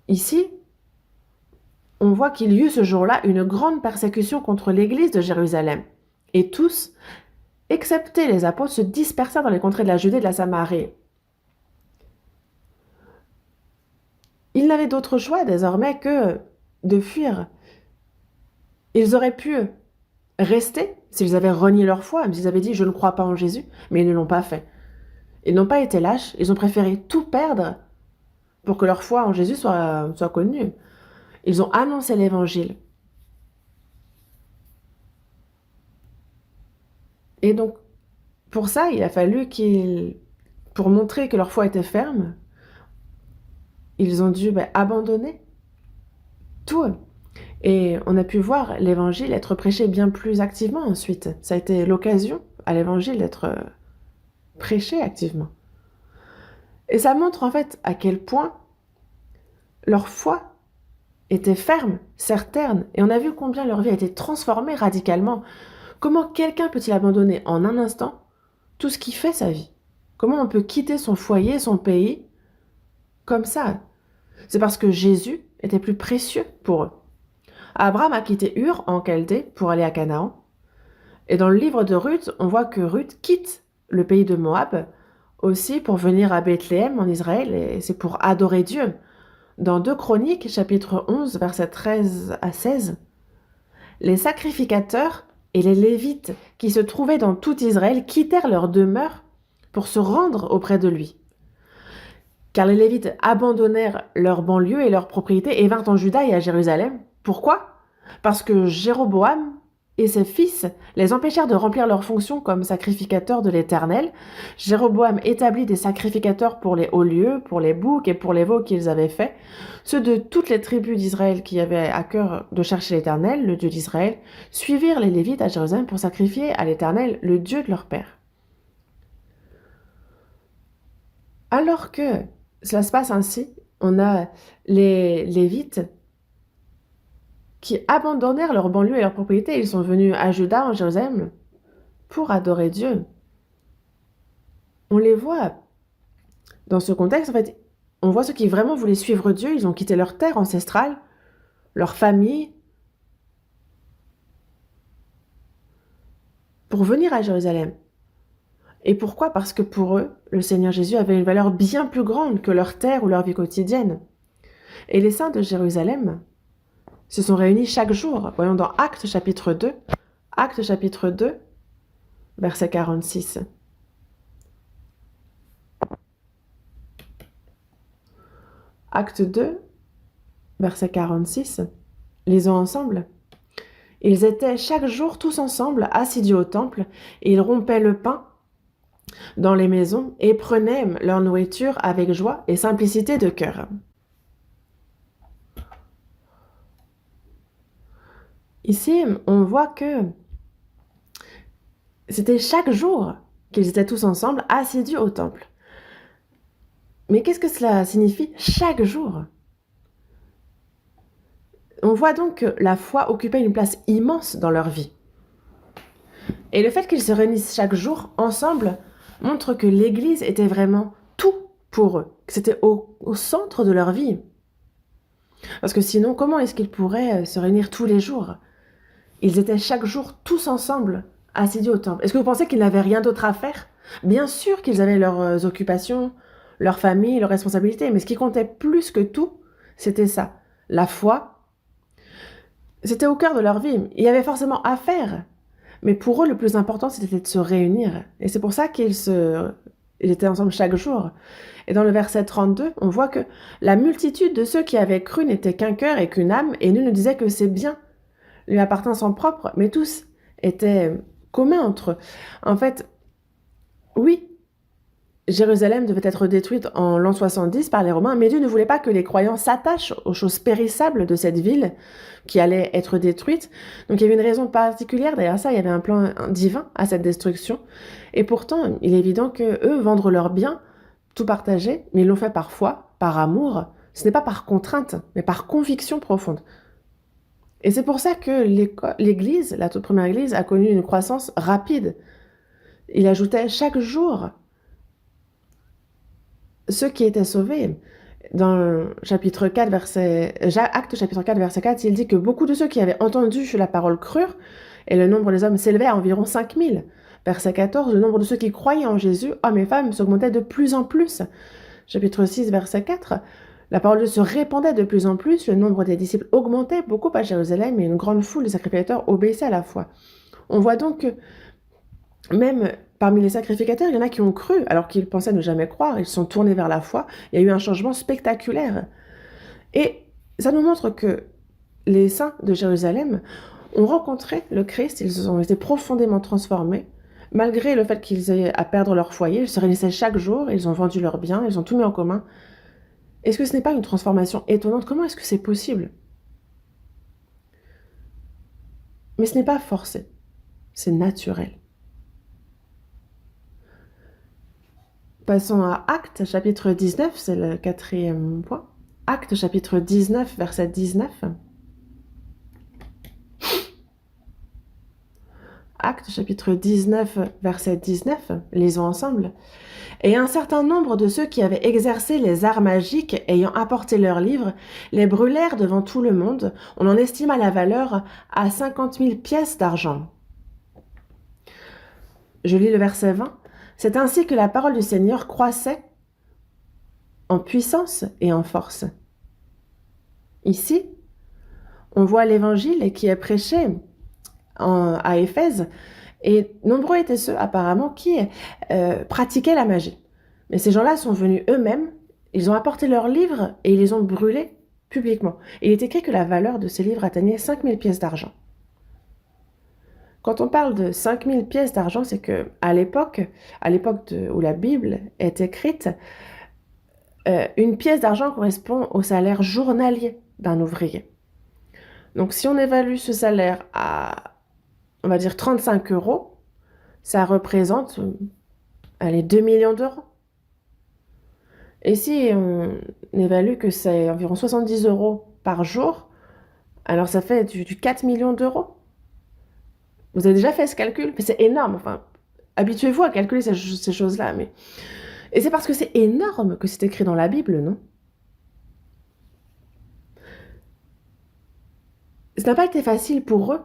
Ici, on voit qu'il y eut ce jour-là une grande persécution contre l'église de Jérusalem. Et tous, excepté les apôtres, se dispersèrent dans les contrées de la Judée et de la Samarie. Ils n'avaient d'autre choix désormais que de fuir. Ils auraient pu rester s'ils avaient renié leur foi, s'ils avaient dit « je ne crois pas en Jésus », mais ils ne l'ont pas fait. Ils n'ont pas été lâches, ils ont préféré tout perdre pour que leur foi en Jésus soit connue. Ils ont annoncé l'évangile. Et donc, pour ça, il a fallu pour montrer que leur foi était ferme, ils ont dû abandonner tout. Et on a pu voir l'évangile être prêché bien plus activement ensuite. Ça a été l'occasion à l'évangile d'être prêché activement. Et ça montre en fait à quel point leur foi était ferme, certaine, et on a vu combien leur vie a été transformée radicalement. Comment quelqu'un peut-il abandonner en un instant tout ce qui fait sa vie? Comment on peut quitter son foyer, son pays, comme ça? C'est parce que Jésus était plus précieux pour eux. Abraham a quitté Ur en Chaldée pour aller à Canaan. Et dans le livre de Ruth, on voit que Ruth quitte le pays de Moab aussi pour venir à Bethléem en Israël, et c'est pour adorer Dieu. Dans 2 Chroniques, chapitre 11, versets 13 à 16, les sacrificateurs et les Lévites qui se trouvaient dans tout Israël quittèrent leur demeure pour se rendre auprès de lui. Car les Lévites abandonnèrent leurs banlieues et leurs propriétés et vinrent en Juda et à Jérusalem. Pourquoi? Parce que Jéroboam et ses fils les empêchèrent de remplir leurs fonctions comme sacrificateurs de l'Éternel. Jéroboam établit des sacrificateurs pour les hauts lieux, pour les boucs et pour les veaux qu'ils avaient faits. Ceux de toutes les tribus d'Israël qui avaient à cœur de chercher l'Éternel, le Dieu d'Israël, suivirent les Lévites à Jérusalem pour sacrifier à l'Éternel, le Dieu de leur père. Alors que cela se passe ainsi, on a les Lévites qui abandonnèrent leurs banlieues et leurs propriétés. Ils sont venus à Juda, en Jérusalem, pour adorer Dieu. On les voit dans ce contexte. En fait, on voit ceux qui vraiment voulaient suivre Dieu. Ils ont quitté leur terre ancestrale, leur famille, pour venir à Jérusalem. Et pourquoi? Parce que pour eux, le Seigneur Jésus avait une valeur bien plus grande que leur terre ou leur vie quotidienne. Et les saints de Jérusalem se sont réunis chaque jour. Voyons dans Actes chapitre 2, verset 46. Acte 2, verset 46. Lisons ensemble. Ils étaient chaque jour tous ensemble, assidus au temple, et ils rompaient le pain dans les maisons et prenaient leur nourriture avec joie et simplicité de cœur. Ici, on voit que c'était chaque jour qu'ils étaient tous ensemble, assidus au temple. Mais qu'est-ce que cela signifie chaque jour? On voit donc que la foi occupait une place immense dans leur vie. Et le fait qu'ils se réunissent chaque jour ensemble montre que l'Église était vraiment tout pour eux, que c'était au centre de leur vie. Parce que sinon, comment est-ce qu'ils pourraient se réunir tous les jours? Ils étaient chaque jour tous ensemble, assidus au temple. Est-ce que vous pensez qu'ils n'avaient rien d'autre à faire? Bien sûr qu'ils avaient leurs occupations, leur famille, leurs responsabilités, mais ce qui comptait plus que tout, c'était ça. La foi, c'était au cœur de leur vie. Il y avait forcément à faire, mais pour eux, le plus important, c'était de se réunir. Et c'est pour ça qu'ils étaient ensemble chaque jour. Et dans le verset 32, on voit que la multitude de ceux qui avaient cru n'était qu'un cœur et qu'une âme, et nul ne disait que c'est bien lui appartint son propre, mais tous étaient communs entre eux. En fait, oui, Jérusalem devait être détruite en l'an 70 par les Romains, mais Dieu ne voulait pas que les croyants s'attachent aux choses périssables de cette ville qui allait être détruite. Donc il y avait une raison particulière derrière ça, il y avait un plan divin à cette destruction. Et pourtant, il est évident que eux, vendre leurs biens, tout partager, mais ils l'ont fait par foi, par amour. Ce n'est pas par contrainte, mais par conviction profonde. Et c'est pour ça que l'Église, la toute première Église, a connu une croissance rapide. Il ajoutait chaque jour ceux qui étaient sauvés. Dans chapitre 4, Actes chapitre 4, verset 4, il dit que beaucoup de ceux qui avaient entendu la parole crurent, et le nombre des hommes s'élevait à environ 5000. Verset 14, le nombre de ceux qui croyaient en Jésus, hommes et femmes, s'augmentait de plus en plus. Chapitre 6, verset 4, la parole de Dieu se répandait de plus en plus, le nombre des disciples augmentait beaucoup à Jérusalem, et une grande foule de sacrificateurs obéissait à la foi. On voit donc que même parmi les sacrificateurs, il y en a qui ont cru, alors qu'ils pensaient ne jamais croire, ils se sont tournés vers la foi. Il y a eu un changement spectaculaire. Et ça nous montre que les saints de Jérusalem ont rencontré le Christ, ils ont été profondément transformés, malgré le fait qu'ils aient à perdre leur foyer, ils se réunissaient chaque jour, ils ont vendu leurs biens, ils ont tout mis en commun. Est-ce que ce n'est pas une transformation étonnante? Comment est-ce que c'est possible? Mais ce n'est pas forcé, c'est naturel. Passons à Actes, chapitre 19, c'est le 4e point. Actes, chapitre 19, verset 19. Actes, chapitre 19, verset 19, lisons ensemble. Et un certain nombre de ceux qui avaient exercé les arts magiques, ayant apporté leurs livres, les brûlèrent devant tout le monde. On en estima la valeur à 50 000 pièces d'argent. Je lis le verset 20. C'est ainsi que la parole du Seigneur croissait en puissance et en force. Ici, on voit l'évangile qui est prêché à Éphèse, et nombreux étaient ceux apparemment qui pratiquaient la magie. Mais ces gens-là sont venus eux-mêmes, ils ont apporté leurs livres et ils les ont brûlés publiquement. Et il est écrit que la valeur de ces livres atteignait 5000 pièces d'argent. Quand on parle de 5000 pièces d'argent, c'est que à l'époque où la Bible est écrite, une pièce d'argent correspond au salaire journalier d'un ouvrier. Donc si on évalue ce salaire à, on va dire 35 €, ça représente 2 millions d'euros. Et si on évalue que c'est environ 70 € par jour, alors ça fait du 4 millions d'euros. Vous avez déjà fait ce calcul? Mais c'est énorme. Enfin, habituez-vous à calculer ces choses-là. Mais... Et c'est parce que c'est énorme que c'est écrit dans la Bible, non? Ça n'a pas été facile pour eux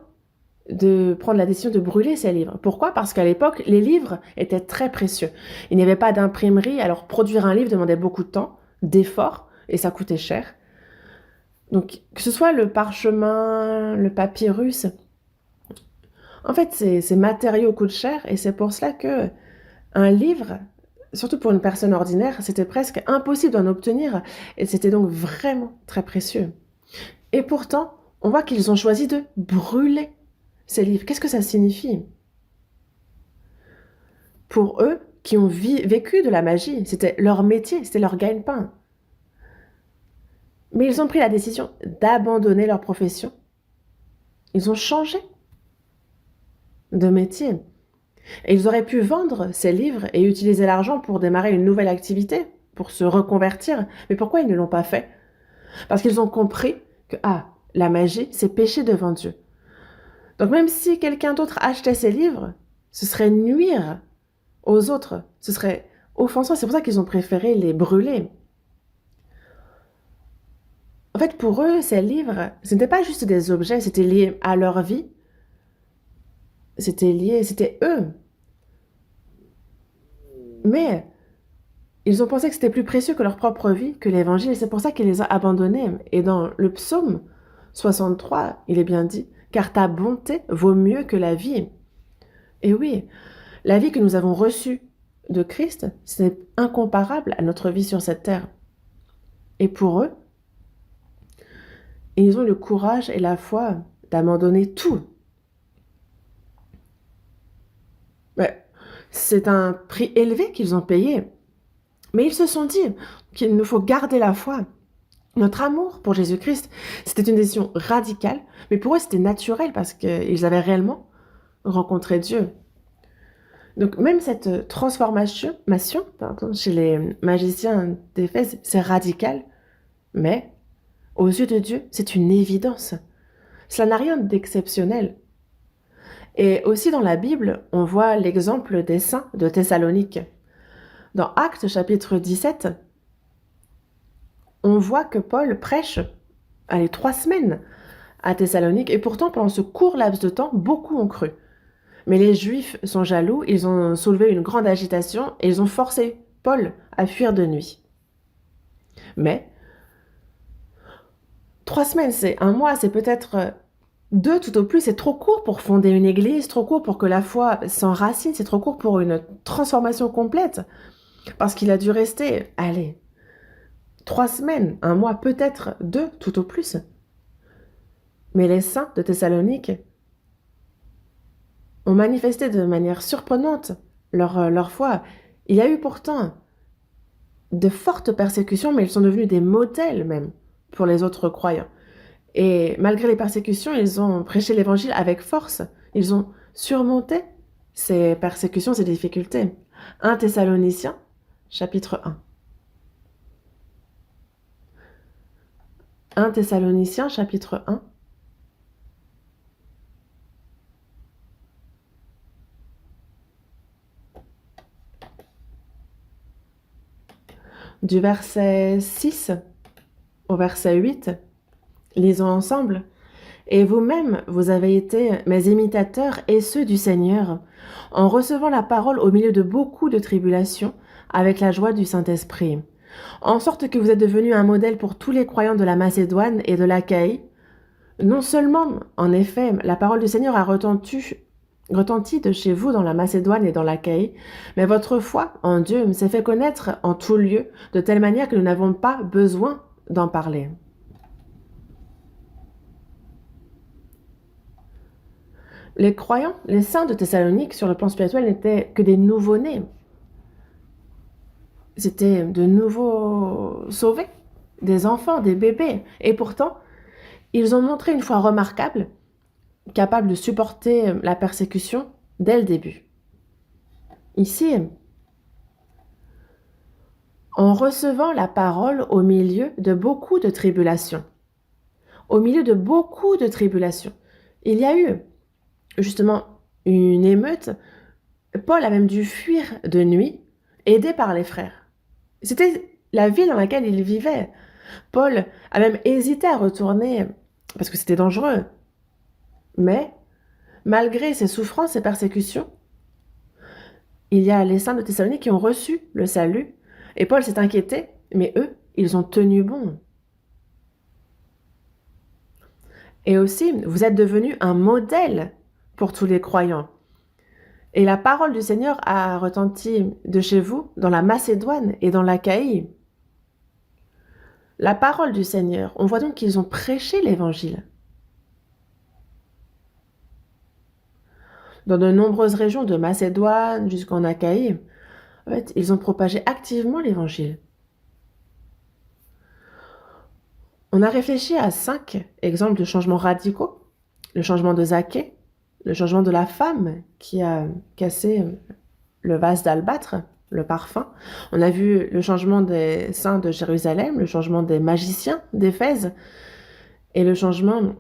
de prendre la décision de brûler ces livres. Pourquoi? Parce qu'à l'époque, les livres étaient très précieux. Il n'y avait pas d'imprimerie, alors produire un livre demandait beaucoup de temps, d'efforts, et ça coûtait cher. Donc, que ce soit le parchemin, le papyrus, en fait, ces matériaux coûtent cher, et c'est pour cela que un livre, surtout pour une personne ordinaire, c'était presque impossible d'en obtenir, et c'était donc vraiment très précieux. Et pourtant, on voit qu'ils ont choisi de brûler ces livres. Qu'est-ce que ça signifie? Pour eux, qui ont vécu de la magie, c'était leur métier, c'était leur gagne-pain. Mais ils ont pris la décision d'abandonner leur profession. Ils ont changé de métier. Et ils auraient pu vendre ces livres et utiliser l'argent pour démarrer une nouvelle activité, pour se reconvertir. Mais pourquoi ils ne l'ont pas fait? Parce qu'ils ont compris que, la magie, c'est péché devant Dieu. Donc même si quelqu'un d'autre achetait ces livres, ce serait nuire aux autres, ce serait offensant. C'est pour ça qu'ils ont préféré les brûler. En fait, pour eux, ces livres, ce n'étaient pas juste des objets, c'était lié à leur vie. C'était eux. Mais ils ont pensé que c'était plus précieux que leur propre vie, que l'évangile, et c'est pour ça qu'ils les ont abandonnés. Et dans le psaume 63, il est bien dit, « Car ta bonté vaut mieux que la vie. » Et oui, la vie que nous avons reçue de Christ, c'est incomparable à notre vie sur cette terre. Et pour eux, ils ont le courage et la foi d'abandonner tout. Mais c'est un prix élevé qu'ils ont payé. Mais ils se sont dit qu'il nous faut garder la foi. Notre amour pour Jésus-Christ, c'était une décision radicale, mais pour eux, c'était naturel parce qu'ils avaient réellement rencontré Dieu. Donc même cette transformation chez les magiciens d'Éphèse, c'est radical, mais aux yeux de Dieu, c'est une évidence. Cela n'a rien d'exceptionnel. Et aussi dans la Bible, on voit l'exemple des saints de Thessalonique. Dans Actes chapitre 17, on voit que Paul prêche 3 semaines à Thessalonique, et pourtant pendant ce court laps de temps, beaucoup ont cru. Mais les Juifs sont jaloux, ils ont soulevé une grande agitation et ils ont forcé Paul à fuir de nuit. Mais 3 semaines, c'est un mois, c'est peut-être 2 tout au plus, c'est trop court pour fonder une église, trop court pour que la foi s'enracine, c'est trop court pour une transformation complète. Parce qu'il a dû rester, allez, 3 semaines, un mois, peut-être 2 tout au plus. Mais les saints de Thessalonique ont manifesté de manière surprenante leur foi. Il y a eu pourtant de fortes persécutions, mais ils sont devenus des modèles même pour les autres croyants. Et malgré les persécutions, ils ont prêché l'évangile avec force. Ils ont surmonté ces persécutions, ces difficultés. 1 Thessaloniciens, chapitre 1. 1 Thessaloniciens, chapitre 1. Du verset 6 au verset 8, lisons ensemble. Et vous-même, vous avez été mes imitateurs et ceux du Seigneur, en recevant la parole au milieu de beaucoup de tribulations, avec la joie du Saint-Esprit, en sorte que vous êtes devenus un modèle pour tous les croyants de la Macédoine et de l'Achaïe. Non seulement, en effet, la parole du Seigneur a retenti de chez vous dans la Macédoine et dans l'Achaïe, mais votre foi en Dieu s'est fait connaître en tout lieu, de telle manière que nous n'avons pas besoin d'en parler. Les croyants, les saints de Thessalonique, sur le plan spirituel, n'étaient que des nouveau-nés. C'était de nouveaux sauvés, des enfants, des bébés. Et pourtant, ils ont montré une foi remarquable, capable de supporter la persécution dès le début. Ici, en recevant la parole au milieu de beaucoup de tribulations. Au milieu de beaucoup de tribulations. Il y a eu justement une émeute. Paul a même dû fuir de nuit, aidé par les frères. C'était la ville dans laquelle il vivait. Paul a même hésité à retourner parce que c'était dangereux. Mais, malgré ces souffrances, ces persécutions, il y a les saints de Thessalonique qui ont reçu le salut. Et Paul s'est inquiété, mais eux, ils ont tenu bon. Et aussi, vous êtes devenus un modèle pour tous les croyants. Et la parole du Seigneur a retenti de chez vous dans la Macédoine et dans l'Achaïe. La parole du Seigneur, on voit donc qu'ils ont prêché l'évangile. Dans de nombreuses régions de Macédoine jusqu'en Achaïe, en fait, ils ont propagé activement l'évangile. On a réfléchi à 5 exemples de changements radicaux. Le changement de Zaché, le changement de la femme qui a cassé le vase d'albâtre, le parfum. On a vu le changement des saints de Jérusalem, le changement des magiciens d'Éphèse et le changement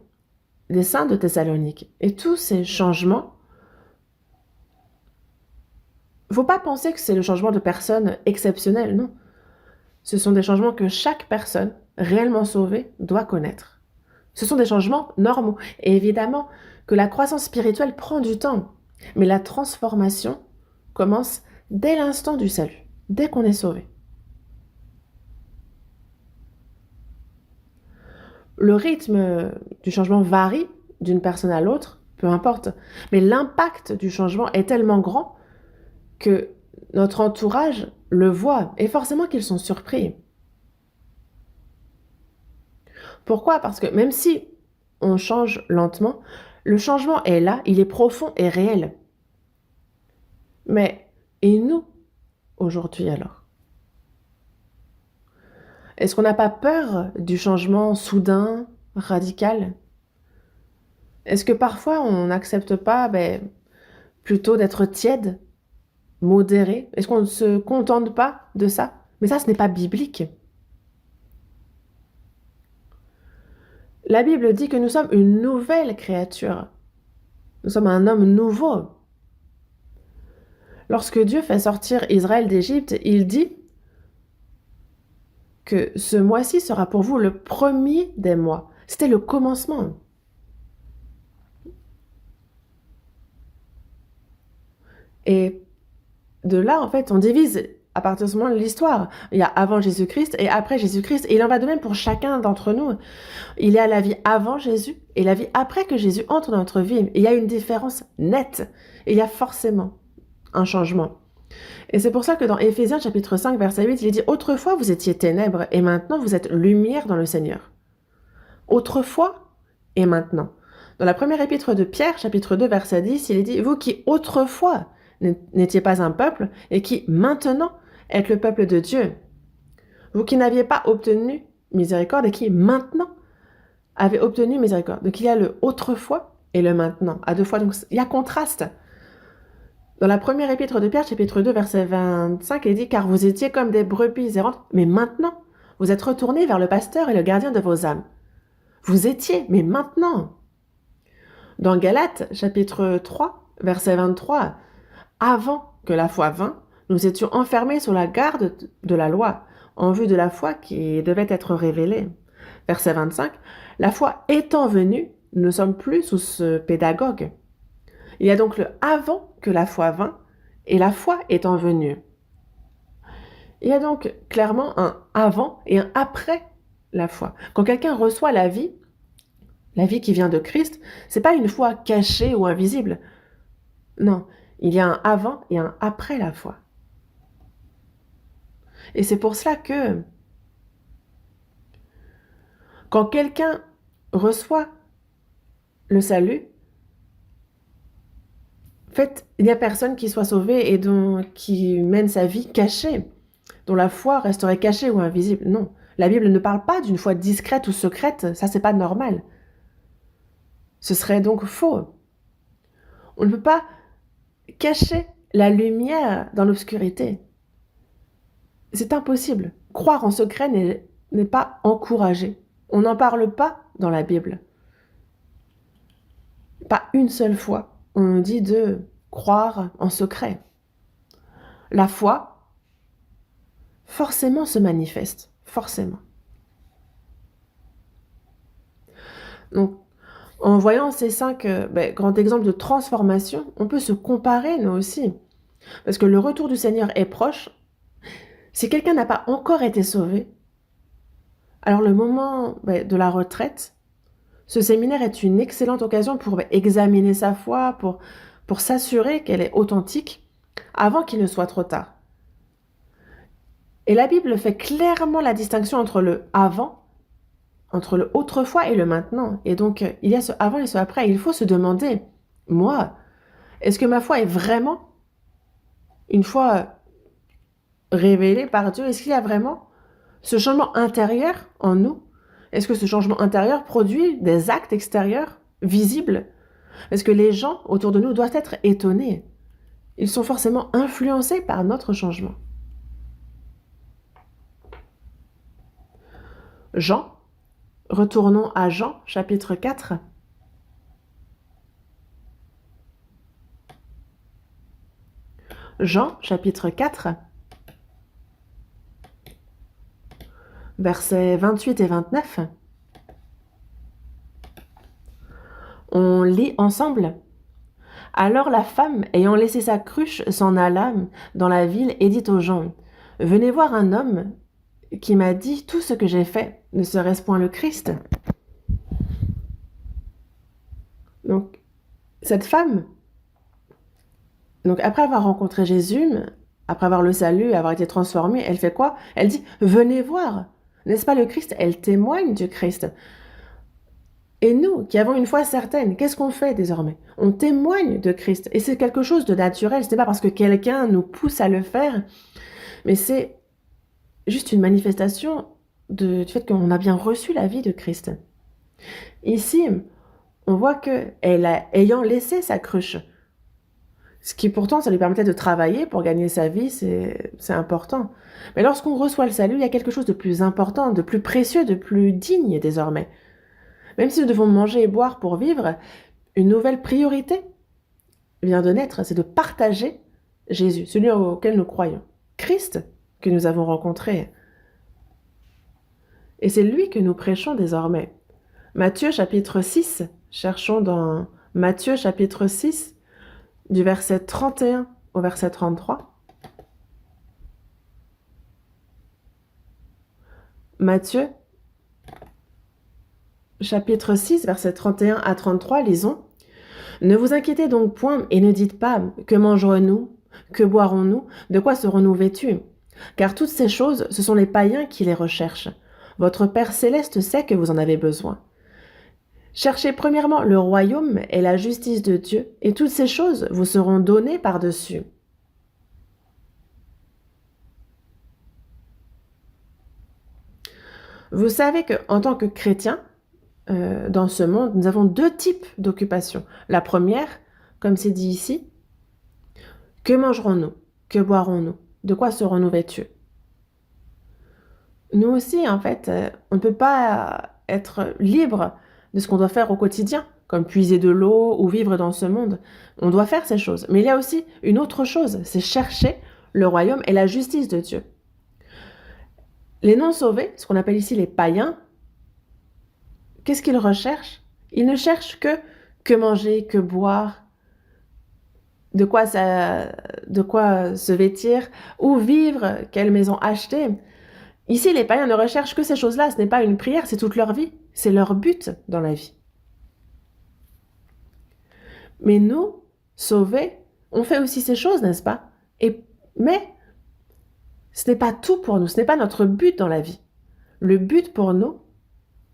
des saints de Thessalonique. Et tous ces changements, il ne faut pas penser que c'est le changement de personnes exceptionnelles, non. Ce sont des changements que chaque personne réellement sauvée doit connaître. Ce sont des changements normaux. Et évidemment que la croissance spirituelle prend du temps, mais la transformation commence dès l'instant du salut, dès qu'on est sauvé. Le rythme du changement varie d'une personne à l'autre, peu importe, mais l'impact du changement est tellement grand que notre entourage le voit et forcément qu'ils sont surpris. Pourquoi? Parce que même si on change lentement, le changement est là, il est profond et réel. Mais, et nous, aujourd'hui alors? Est-ce qu'on n'a pas peur du changement soudain, radical? Est-ce que parfois on n'accepte pas plutôt d'être tiède, modéré? Est-ce qu'on ne se contente pas de ça? Mais ça, ce n'est pas biblique. La Bible dit que nous sommes une nouvelle créature. Nous sommes un homme nouveau. Lorsque Dieu fait sortir Israël d'Égypte, il dit que ce mois-ci sera pour vous le premier des mois. C'était le commencement. Et de là, en fait, on divise à partir de ce moment l'histoire. Il y a avant Jésus-Christ et après Jésus-Christ. Et il en va de même pour chacun d'entre nous. Il y a la vie avant Jésus et la vie après que Jésus entre dans notre vie. Il y a une différence nette. Et il y a forcément un changement. Et c'est pour ça que dans Éphésiens chapitre 5, verset 8, il est dit « Autrefois, vous étiez ténèbres, et maintenant, vous êtes lumière dans le Seigneur. » Autrefois et maintenant. Dans la première épître de Pierre, chapitre 2, verset 10, il est dit « Vous qui autrefois n'étiez pas un peuple, et qui maintenant êtes le peuple de Dieu. Vous qui n'aviez pas obtenu miséricorde, et qui maintenant avez obtenu miséricorde. » Donc il y a le autrefois et le maintenant, à deux fois. Donc il y a contraste. Dans la première épître de Pierre, chapitre 2, verset 25, il dit « Car vous étiez comme des brebis errantes, mais maintenant, vous êtes retournés vers le pasteur et le gardien de vos âmes. » Vous étiez, mais maintenant. Dans Galates, chapitre 3, verset 23, « Avant que la foi vînt, nous étions enfermés sous la garde de la loi, en vue de la foi qui devait être révélée. » Verset 25, « La foi étant venue, nous ne sommes plus sous ce pédagogue. » Il y a donc le avant que la foi vint et la foi étant venue. Il y a donc clairement un avant et un après la foi. Quand quelqu'un reçoit la vie qui vient de Christ, c'est pas une foi cachée ou invisible. Non, il y a un avant et un après la foi. Et c'est pour cela que quand quelqu'un reçoit le salut, en fait, il n'y a personne qui soit sauvé et qui mène sa vie cachée, dont la foi resterait cachée ou invisible. Non, la Bible ne parle pas d'une foi discrète ou secrète, ça c'est pas normal. Ce serait donc faux. On ne peut pas cacher la lumière dans l'obscurité. C'est impossible. Croire en secret n'est pas encouragé. On n'en parle pas dans la Bible. Pas une seule fois on dit de croire en secret. La foi, forcément, se manifeste. Forcément. Donc, en voyant ces 5 grands exemples de transformation, on peut se comparer, nous aussi. Parce que le retour du Seigneur est proche. Si quelqu'un n'a pas encore été sauvé, alors le moment de la retraite, ce séminaire est une excellente occasion pour examiner sa foi, pour s'assurer qu'elle est authentique, avant qu'il ne soit trop tard. Et la Bible fait clairement la distinction entre le avant, entre le autrefois et le maintenant. Et donc, il y a ce avant et ce après. Il faut se demander, moi, est-ce que ma foi est vraiment une foi révélée par Dieu? Est-ce qu'il y a vraiment ce changement intérieur en nous? Est-ce que ce changement intérieur produit des actes extérieurs visibles? Parce que les gens autour de nous doivent être étonnés. Ils sont forcément influencés par notre changement. Jean, retournons à Jean, chapitre 4. Jean, chapitre 4, versets 28 et 29. On lit ensemble. « Alors la femme, ayant laissé sa cruche, s'en alla dans la ville et dit aux gens, « Venez voir un homme qui m'a dit tout ce que j'ai fait. Ne serait-ce point le Christ ?» Donc, cette femme, donc après avoir rencontré Jésus, après avoir le salut, avoir été transformée, elle fait quoi? Elle dit, « Venez voir. » N'est-ce pas le Christ? Elle témoigne du Christ. Et nous, qui avons une foi certaine, qu'est-ce qu'on fait désormais? On témoigne de Christ. Et c'est quelque chose de naturel. Ce n'est pas parce que quelqu'un nous pousse à le faire, mais c'est juste une manifestation du fait qu'on a bien reçu la vie de Christ. Ici, on voit ayant laissé sa cruche, ce qui pourtant, ça lui permettait de travailler pour gagner sa vie, c'est important. Mais lorsqu'on reçoit le salut, il y a quelque chose de plus important, de plus précieux, de plus digne désormais. Même si nous devons manger et boire pour vivre, une nouvelle priorité vient de naître, c'est de partager Jésus, celui auquel nous croyons, Christ que nous avons rencontré. Et c'est lui que nous prêchons désormais. Matthieu chapitre 6, cherchons dans Matthieu chapitre 6, du verset 31 au verset 33. Matthieu chapitre 6, versets 31 à 33, lisons. Ne vous inquiétez donc point et ne dites pas que mangerons-nous, que boirons-nous, de quoi serons-nous vêtus? Car toutes ces choses, ce sont les païens qui les recherchent. Votre Père céleste sait que vous en avez besoin. Cherchez premièrement le royaume et la justice de Dieu, et toutes ces choses vous seront données par-dessus. Vous savez qu'en tant que chrétien, dans ce monde, nous avons deux types d'occupations. La première, comme c'est dit ici, que mangerons-nous? Que boirons-nous? De quoi serons-nous vêtus? Nous aussi, en fait, on ne peut pas être libre de ce qu'on doit faire au quotidien, comme puiser de l'eau ou vivre dans ce monde. On doit faire ces choses. Mais il y a aussi une autre chose, c'est chercher le royaume et la justice de Dieu. Les non-sauvés, ce qu'on appelle ici les païens, qu'est-ce qu'ils recherchent? Ils ne cherchent que manger, que boire, de quoi se vêtir, où vivre, quelle maison acheter. Ici, les païens ne recherchent que ces choses-là. Ce n'est pas une prière, c'est toute leur vie. C'est leur but dans la vie. Mais nous, sauvés, on fait aussi ces choses, n'est-ce pas? Mais ce n'est pas tout pour nous, ce n'est pas notre but dans la vie. Le but pour nous,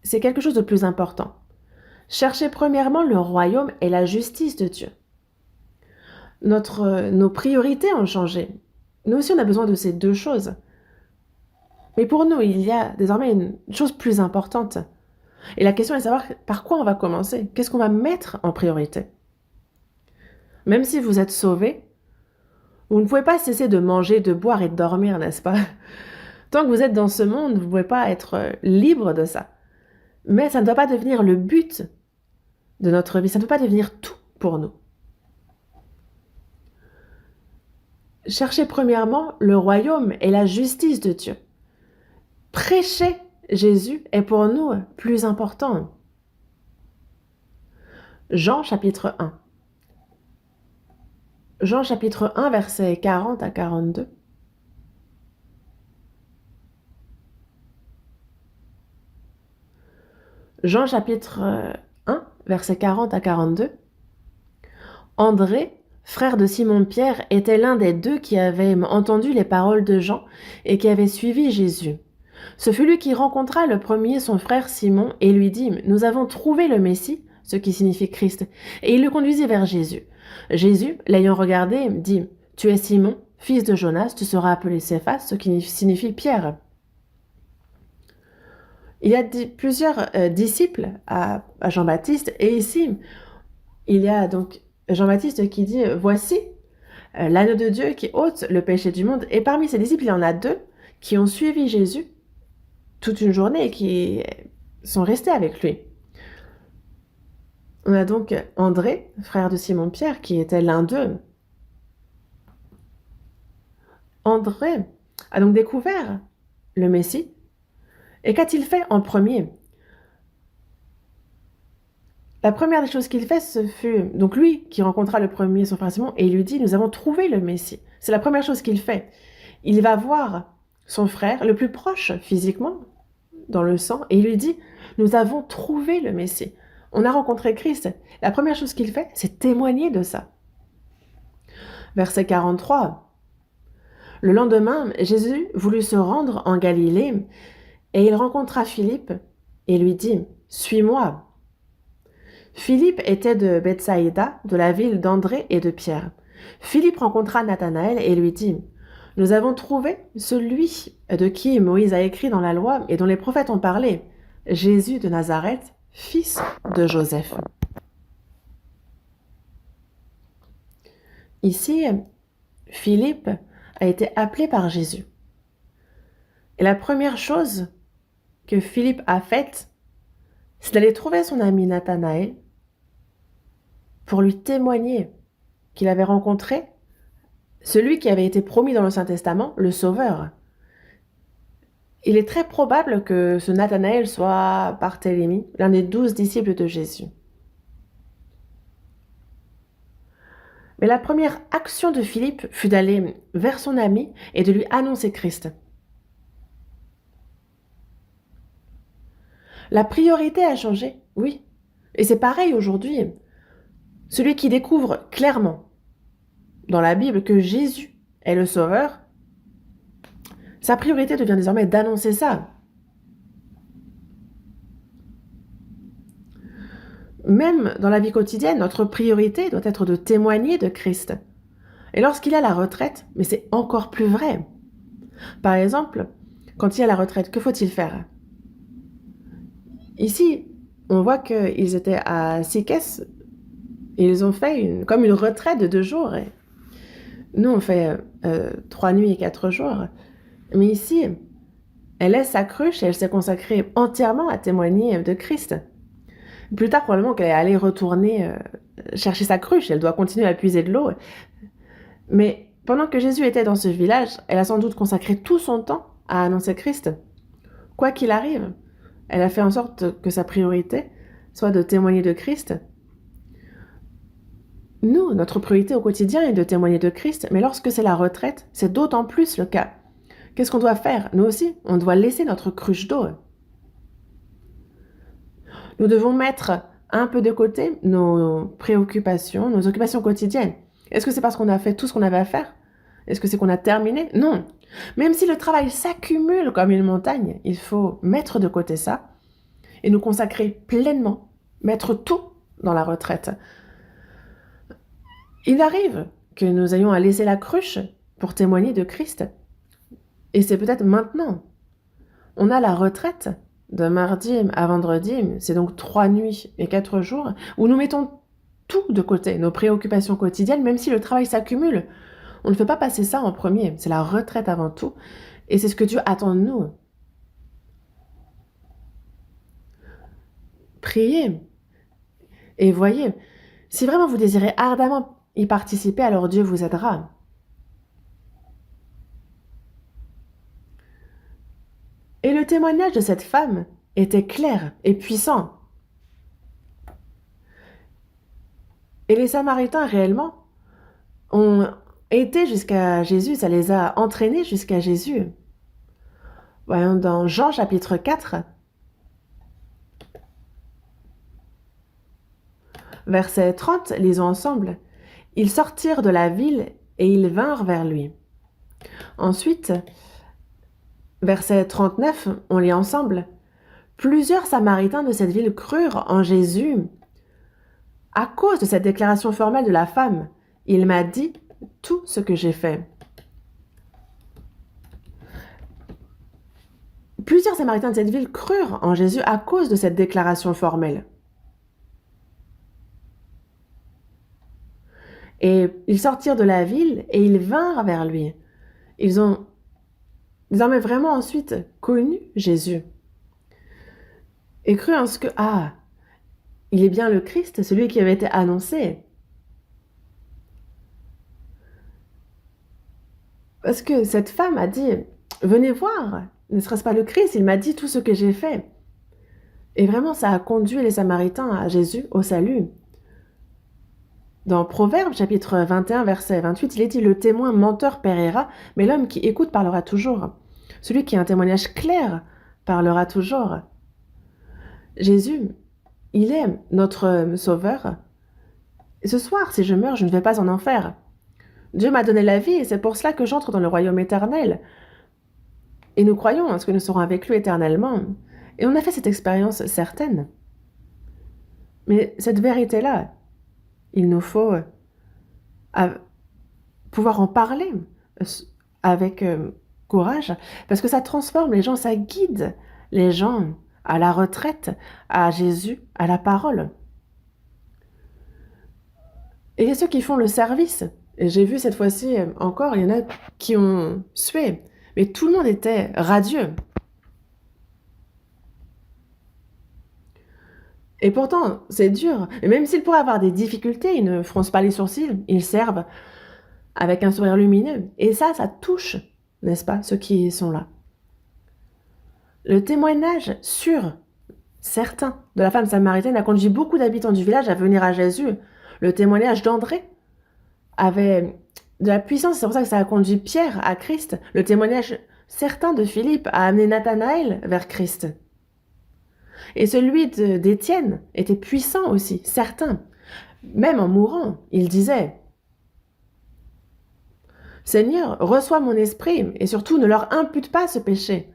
c'est quelque chose de plus important. Chercher premièrement le royaume et la justice de Dieu. Nos priorités ont changé. Nous aussi, on a besoin de ces deux choses. Mais pour nous, il y a désormais une chose plus importante. Et la question est de savoir par quoi on va commencer. Qu'est-ce qu'on va mettre en priorité? Même si vous êtes sauvé, vous ne pouvez pas cesser de manger, de boire et de dormir, n'est-ce pas? Tant que vous êtes dans ce monde, vous ne pouvez pas être libre de ça. Mais ça ne doit pas devenir le but de notre vie. Ça ne doit pas devenir tout pour nous. Cherchez premièrement le royaume et la justice de Dieu. Prêcher Jésus est pour nous plus important. Jean chapitre 1. Jean chapitre 1, versets 40 à 42. Jean chapitre 1, versets 40 à 42. André, frère de Simon-Pierre, était l'un des deux qui avaient entendu les paroles de Jean et qui avait suivi Jésus. Ce fut lui qui rencontra le premier son frère Simon et lui dit « Nous avons trouvé le Messie », ce qui signifie Christ, et il le conduisit vers Jésus. Jésus, l'ayant regardé, dit « Tu es Simon, fils de Jonas, tu seras appelé Céphas », ce qui signifie Pierre. Il y a plusieurs disciples à Jean-Baptiste, et ici, il y a donc Jean-Baptiste qui dit « Voici l'agneau de Dieu qui ôte le péché du monde ». Et parmi ces disciples, il y en a deux qui ont suivi Jésus toute une journée et qui sont restés avec lui. On a donc André, frère de Simon-Pierre, qui était l'un d'eux. André a donc découvert le Messie. Et qu'a-t-il fait en premier? La première des choses qu'il fait, ce fut donc lui qui rencontra le premier son frère Simon et il lui dit « Nous avons trouvé le Messie ». C'est la première chose qu'il fait. Il va voir son frère, le plus proche physiquement, dans le sang, et il lui dit « Nous avons trouvé le Messie ». On a rencontré Christ. La première chose qu'il fait, c'est témoigner de ça. Verset 43. Le lendemain, Jésus voulut se rendre en Galilée et il rencontra Philippe et lui dit « Suis-moi ». Philippe était de Bethsaïda, de la ville d'André et de Pierre. Philippe rencontra Nathanaël et lui dit « Nous avons trouvé celui de qui Moïse a écrit dans la loi et dont les prophètes ont parlé, Jésus de Nazareth, fils de Joseph. » Ici, Philippe a été appelé par Jésus. Et la première chose que Philippe a faite, c'est d'aller trouver son ami Nathanaël pour lui témoigner qu'il avait rencontré celui qui avait été promis dans l'Ancien Testament, le Sauveur. Il est très probable que ce Nathanaël soit Barthélemy, l'un des 12 disciples de Jésus. Mais la première action de Philippe fut d'aller vers son ami et de lui annoncer Christ. La priorité a changé, oui. Et c'est pareil aujourd'hui. Celui qui découvre clairement dans la Bible que Jésus est le Sauveur, sa priorité devient désormais d'annoncer ça. Même dans la vie quotidienne, notre priorité doit être de témoigner de Christ. Et lorsqu'il est à la retraite, mais c'est encore plus vrai. Par exemple, quand il est à la retraite, que faut-il faire? Ici, on voit qu'ils étaient à Sikes et ils ont fait comme une retraite de 2 jours. Et nous, on fait 3 nuits et 4 jours. Mais ici, elle laisse sa cruche et elle s'est consacrée entièrement à témoigner de Christ. Plus tard, probablement qu'elle est allée retourner chercher sa cruche. Elle doit continuer à puiser de l'eau. Mais pendant que Jésus était dans ce village, elle a sans doute consacré tout son temps à annoncer Christ. Quoi qu'il arrive, elle a fait en sorte que sa priorité soit de témoigner de Christ. Nous, notre priorité au quotidien est de témoigner de Christ, mais lorsque c'est la retraite, c'est d'autant plus le cas. Qu'est-ce qu'on doit faire? Nous aussi, on doit laisser notre cruche d'eau. Nous devons mettre un peu de côté nos préoccupations, nos occupations quotidiennes. Est-ce que c'est parce qu'on a fait tout ce qu'on avait à faire? Est-ce que c'est qu'on a terminé? Non. Même si le travail s'accumule comme une montagne, il faut mettre de côté ça et nous consacrer pleinement, mettre tout dans la retraite. Il arrive que nous ayons à laisser la cruche pour témoigner de Christ. Et c'est peut-être maintenant. On a la retraite de mardi à vendredi, c'est donc 3 nuits et 4 jours, où nous mettons tout de côté, nos préoccupations quotidiennes, même si le travail s'accumule. On ne fait pas passer ça en premier, c'est la retraite avant tout, et c'est ce que Dieu attend de nous. Priez, et voyez, si vraiment vous désirez ardemment y participer, alors Dieu vous aidera. Et le témoignage de cette femme était clair et puissant. Et les Samaritains, réellement, ont été jusqu'à Jésus, ça les a entraînés jusqu'à Jésus. Voyons dans Jean chapitre 4, verset 30, lisons ensemble. Ils sortirent de la ville et ils vinrent vers lui. Ensuite, verset 39, on lit ensemble. Plusieurs Samaritains de cette ville crurent en Jésus à cause de cette déclaration formelle de la femme. Il m'a dit tout ce que j'ai fait. Plusieurs Samaritains de cette ville crurent en Jésus à cause de cette déclaration formelle. Et ils sortirent de la ville et ils vinrent vers lui. Ils ont désormais vraiment ensuite connu Jésus. Et cru en ce que, il est bien le Christ, celui qui avait été annoncé. Parce que cette femme a dit, venez voir, ne serait-ce pas le Christ? Il m'a dit tout ce que j'ai fait. Et vraiment, ça a conduit les Samaritains à Jésus, au salut. Dans Proverbes, chapitre 21, verset 28, il est dit « Le témoin menteur périra, mais l'homme qui écoute parlera toujours. Celui qui a un témoignage clair parlera toujours. » Jésus, il est notre sauveur. Et ce soir, si je meurs, je ne vais pas en enfer. Dieu m'a donné la vie et c'est pour cela que j'entre dans le royaume éternel. Et nous croyons en ce que nous serons avec lui éternellement. Et on a fait cette expérience certaine. Mais cette vérité-là, il nous faut pouvoir en parler avec courage, parce que ça transforme les gens, ça guide les gens à la retraite, à Jésus, à la parole. Et il y a ceux qui font le service. Et j'ai vu cette fois-ci encore, il y en a qui ont sué, mais tout le monde était radieux. Et pourtant, c'est dur. Et même s'ils pourraient avoir des difficultés, ils ne froncent pas les sourcils, ils servent avec un sourire lumineux. Et ça touche, n'est-ce pas, ceux qui sont là. Le témoignage sûr, certain, de la femme samaritaine a conduit beaucoup d'habitants du village à venir à Jésus. Le témoignage d'André avait de la puissance, c'est pour ça que ça a conduit Pierre à Christ. Le témoignage certain de Philippe a amené Nathanaël vers Christ. Et celui d'Étienne était puissant aussi, certain. Même en mourant, il disait: Seigneur, reçois mon esprit, et surtout ne leur impute pas ce péché.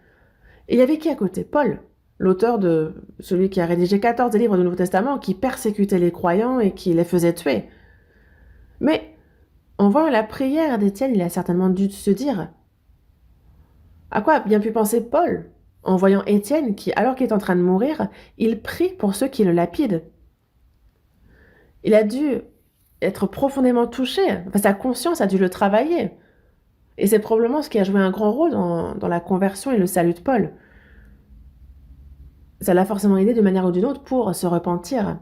Et il y avait qui à côté? Paul, l'auteur de celui qui a rédigé 14 livres du Nouveau Testament, qui persécutait les croyants et qui les faisait tuer. Mais en voyant la prière d'Étienne, il a certainement dû se dire: à quoi a bien pu penser Paul en voyant Étienne qui, alors qu'il est en train de mourir, il prie pour ceux qui le lapident? Il a dû être profondément touché, enfin, sa conscience a dû le travailler. Et c'est probablement ce qui a joué un grand rôle dans la conversion et le salut de Paul. Ça l'a forcément aidé de manière ou d'une autre pour se repentir.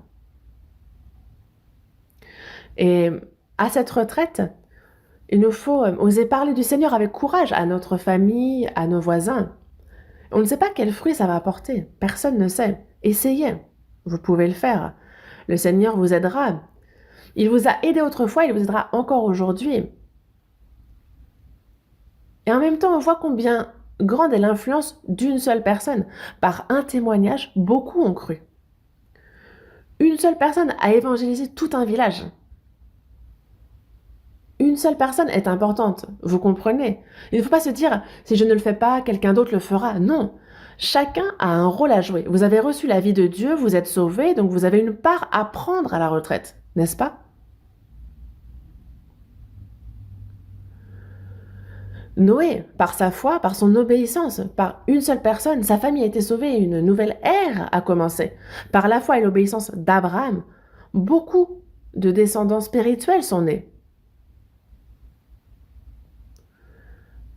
Et à cette retraite, il nous faut oser parler du Seigneur avec courage à notre famille, à nos voisins. On ne sait pas quel fruit ça va apporter. Personne ne sait. Essayez. Vous pouvez le faire. Le Seigneur vous aidera. Il vous a aidé autrefois, il vous aidera encore aujourd'hui. Et en même temps, on voit combien grande est l'influence d'une seule personne. Par un témoignage, beaucoup ont cru. Une seule personne a évangélisé tout un village. Une seule personne est importante, vous comprenez? Il ne faut pas se dire, si je ne le fais pas, quelqu'un d'autre le fera. Non, chacun a un rôle à jouer. Vous avez reçu la vie de Dieu, vous êtes sauvés, donc vous avez une part à prendre à la retraite, n'est-ce pas? Noé, par sa foi, par son obéissance, par une seule personne, sa famille a été sauvée et une nouvelle ère a commencé. Par la foi et l'obéissance d'Abraham, beaucoup de descendants spirituels sont nés.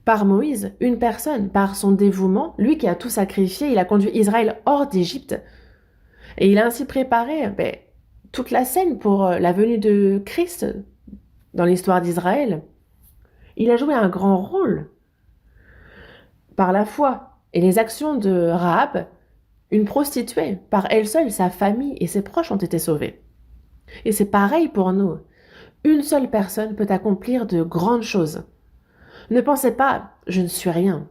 Par Moïse, une personne, par son dévouement, lui qui a tout sacrifié, il a conduit Israël hors d'Égypte. Et il a ainsi préparé toute la scène pour la venue de Christ dans l'histoire d'Israël. Il a joué un grand rôle. Par la foi et les actions de Rahab, une prostituée, par elle seule, sa famille et ses proches ont été sauvés. Et c'est pareil pour nous. Une seule personne peut accomplir de grandes choses. Ne pensez pas, je ne suis rien.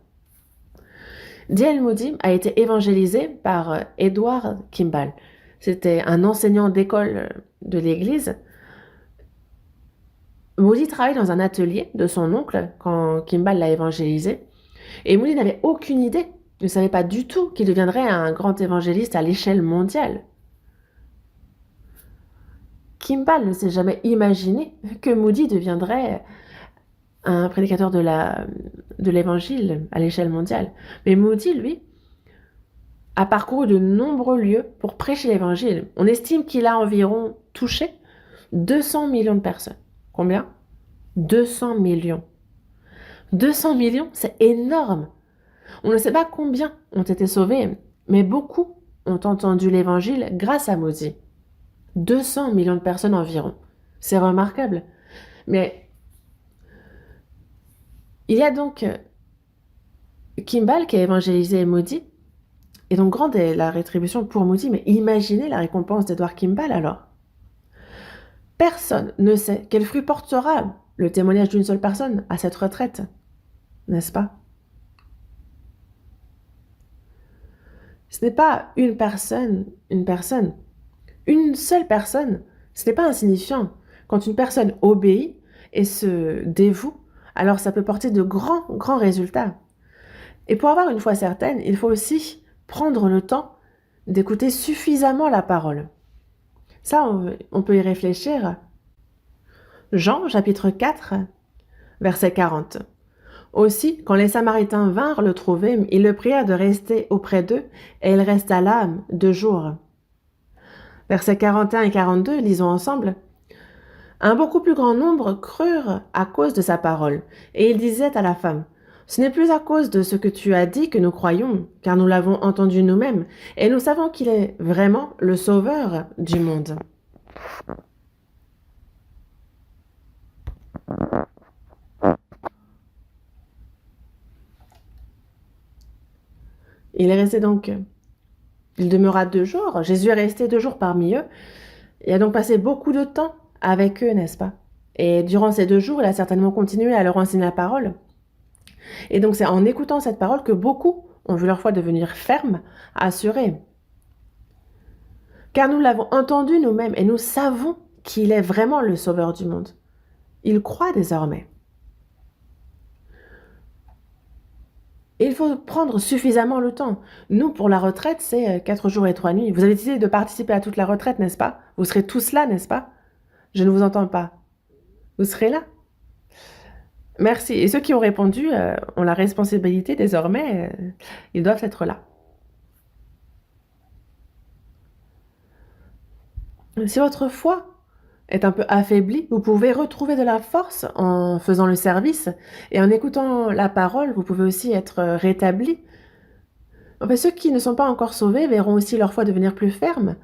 D.L. Moody a été évangélisé par Edward Kimball. C'était un enseignant d'école de l'église. Moody travaillait dans un atelier de son oncle quand Kimball l'a évangélisé. Et Moody n'avait aucune idée, ne savait pas du tout qu'il deviendrait un grand évangéliste à l'échelle mondiale. Kimball ne s'est jamais imaginé que Moody deviendrait un prédicateur de l'évangile à l'échelle mondiale. Mais Moody, lui, a parcouru de nombreux lieux pour prêcher l'évangile. On estime qu'il a environ touché 200 millions de personnes. Combien? 200 millions. 200 millions, c'est énorme. On ne sait pas combien ont été sauvés, mais beaucoup ont entendu l'évangile grâce à Moody. 200 millions de personnes environ. C'est remarquable. Mais il y a donc Kimball qui a évangélisé Moody, et donc grande est la rétribution pour Moody, mais imaginez la récompense d'Edward Kimball alors. Personne ne sait quel fruit portera le témoignage d'une seule personne à cette retraite, n'est-ce pas? Ce n'est pas une personne, une seule personne, ce n'est pas insignifiant. Quand une personne obéit et se dévoue, alors ça peut porter de grands résultats. Et pour avoir une foi certaine, il faut aussi prendre le temps d'écouter suffisamment la parole. Ça, on peut y réfléchir. Jean, chapitre 4, verset 40. Aussi, quand les Samaritains vinrent le trouver, ils le prièrent de rester auprès d'eux, et il resta là 2 jours. Versets 41 et 42, lisons ensemble. Un beaucoup plus grand nombre crurent à cause de sa parole, et il disait à la femme, ce n'est plus à cause de ce que tu as dit que nous croyons, car nous l'avons entendu nous-mêmes, et nous savons qu'il est vraiment le Sauveur du monde. Il est resté donc, il demeura 2 jours, Jésus est resté 2 jours parmi eux, il a donc passé beaucoup de temps avec eux, n'est-ce pas? Et durant ces 2 jours, il a certainement continué à leur enseigner la parole. Et donc c'est en écoutant cette parole que beaucoup ont vu leur foi devenir ferme, assurée. car nous l'avons entendu nous-mêmes et nous savons qu'il est vraiment le Sauveur du monde. Il croit désormais. Et il faut prendre suffisamment le temps. Nous, pour la retraite, c'est 4 jours et 3 nuits. Vous avez décidé de participer à toute la retraite, n'est-ce pas? Vous serez tous là, n'est-ce pas? Je ne vous entends pas. Vous serez là? Merci. Et ceux qui ont répondu ont la responsabilité désormais, ils doivent être là. Si votre foi est un peu affaiblie, vous pouvez retrouver de la force en faisant le service et en écoutant la parole, vous pouvez aussi être rétabli. Enfin, ceux qui ne sont pas encore sauvés verront aussi leur foi devenir plus ferme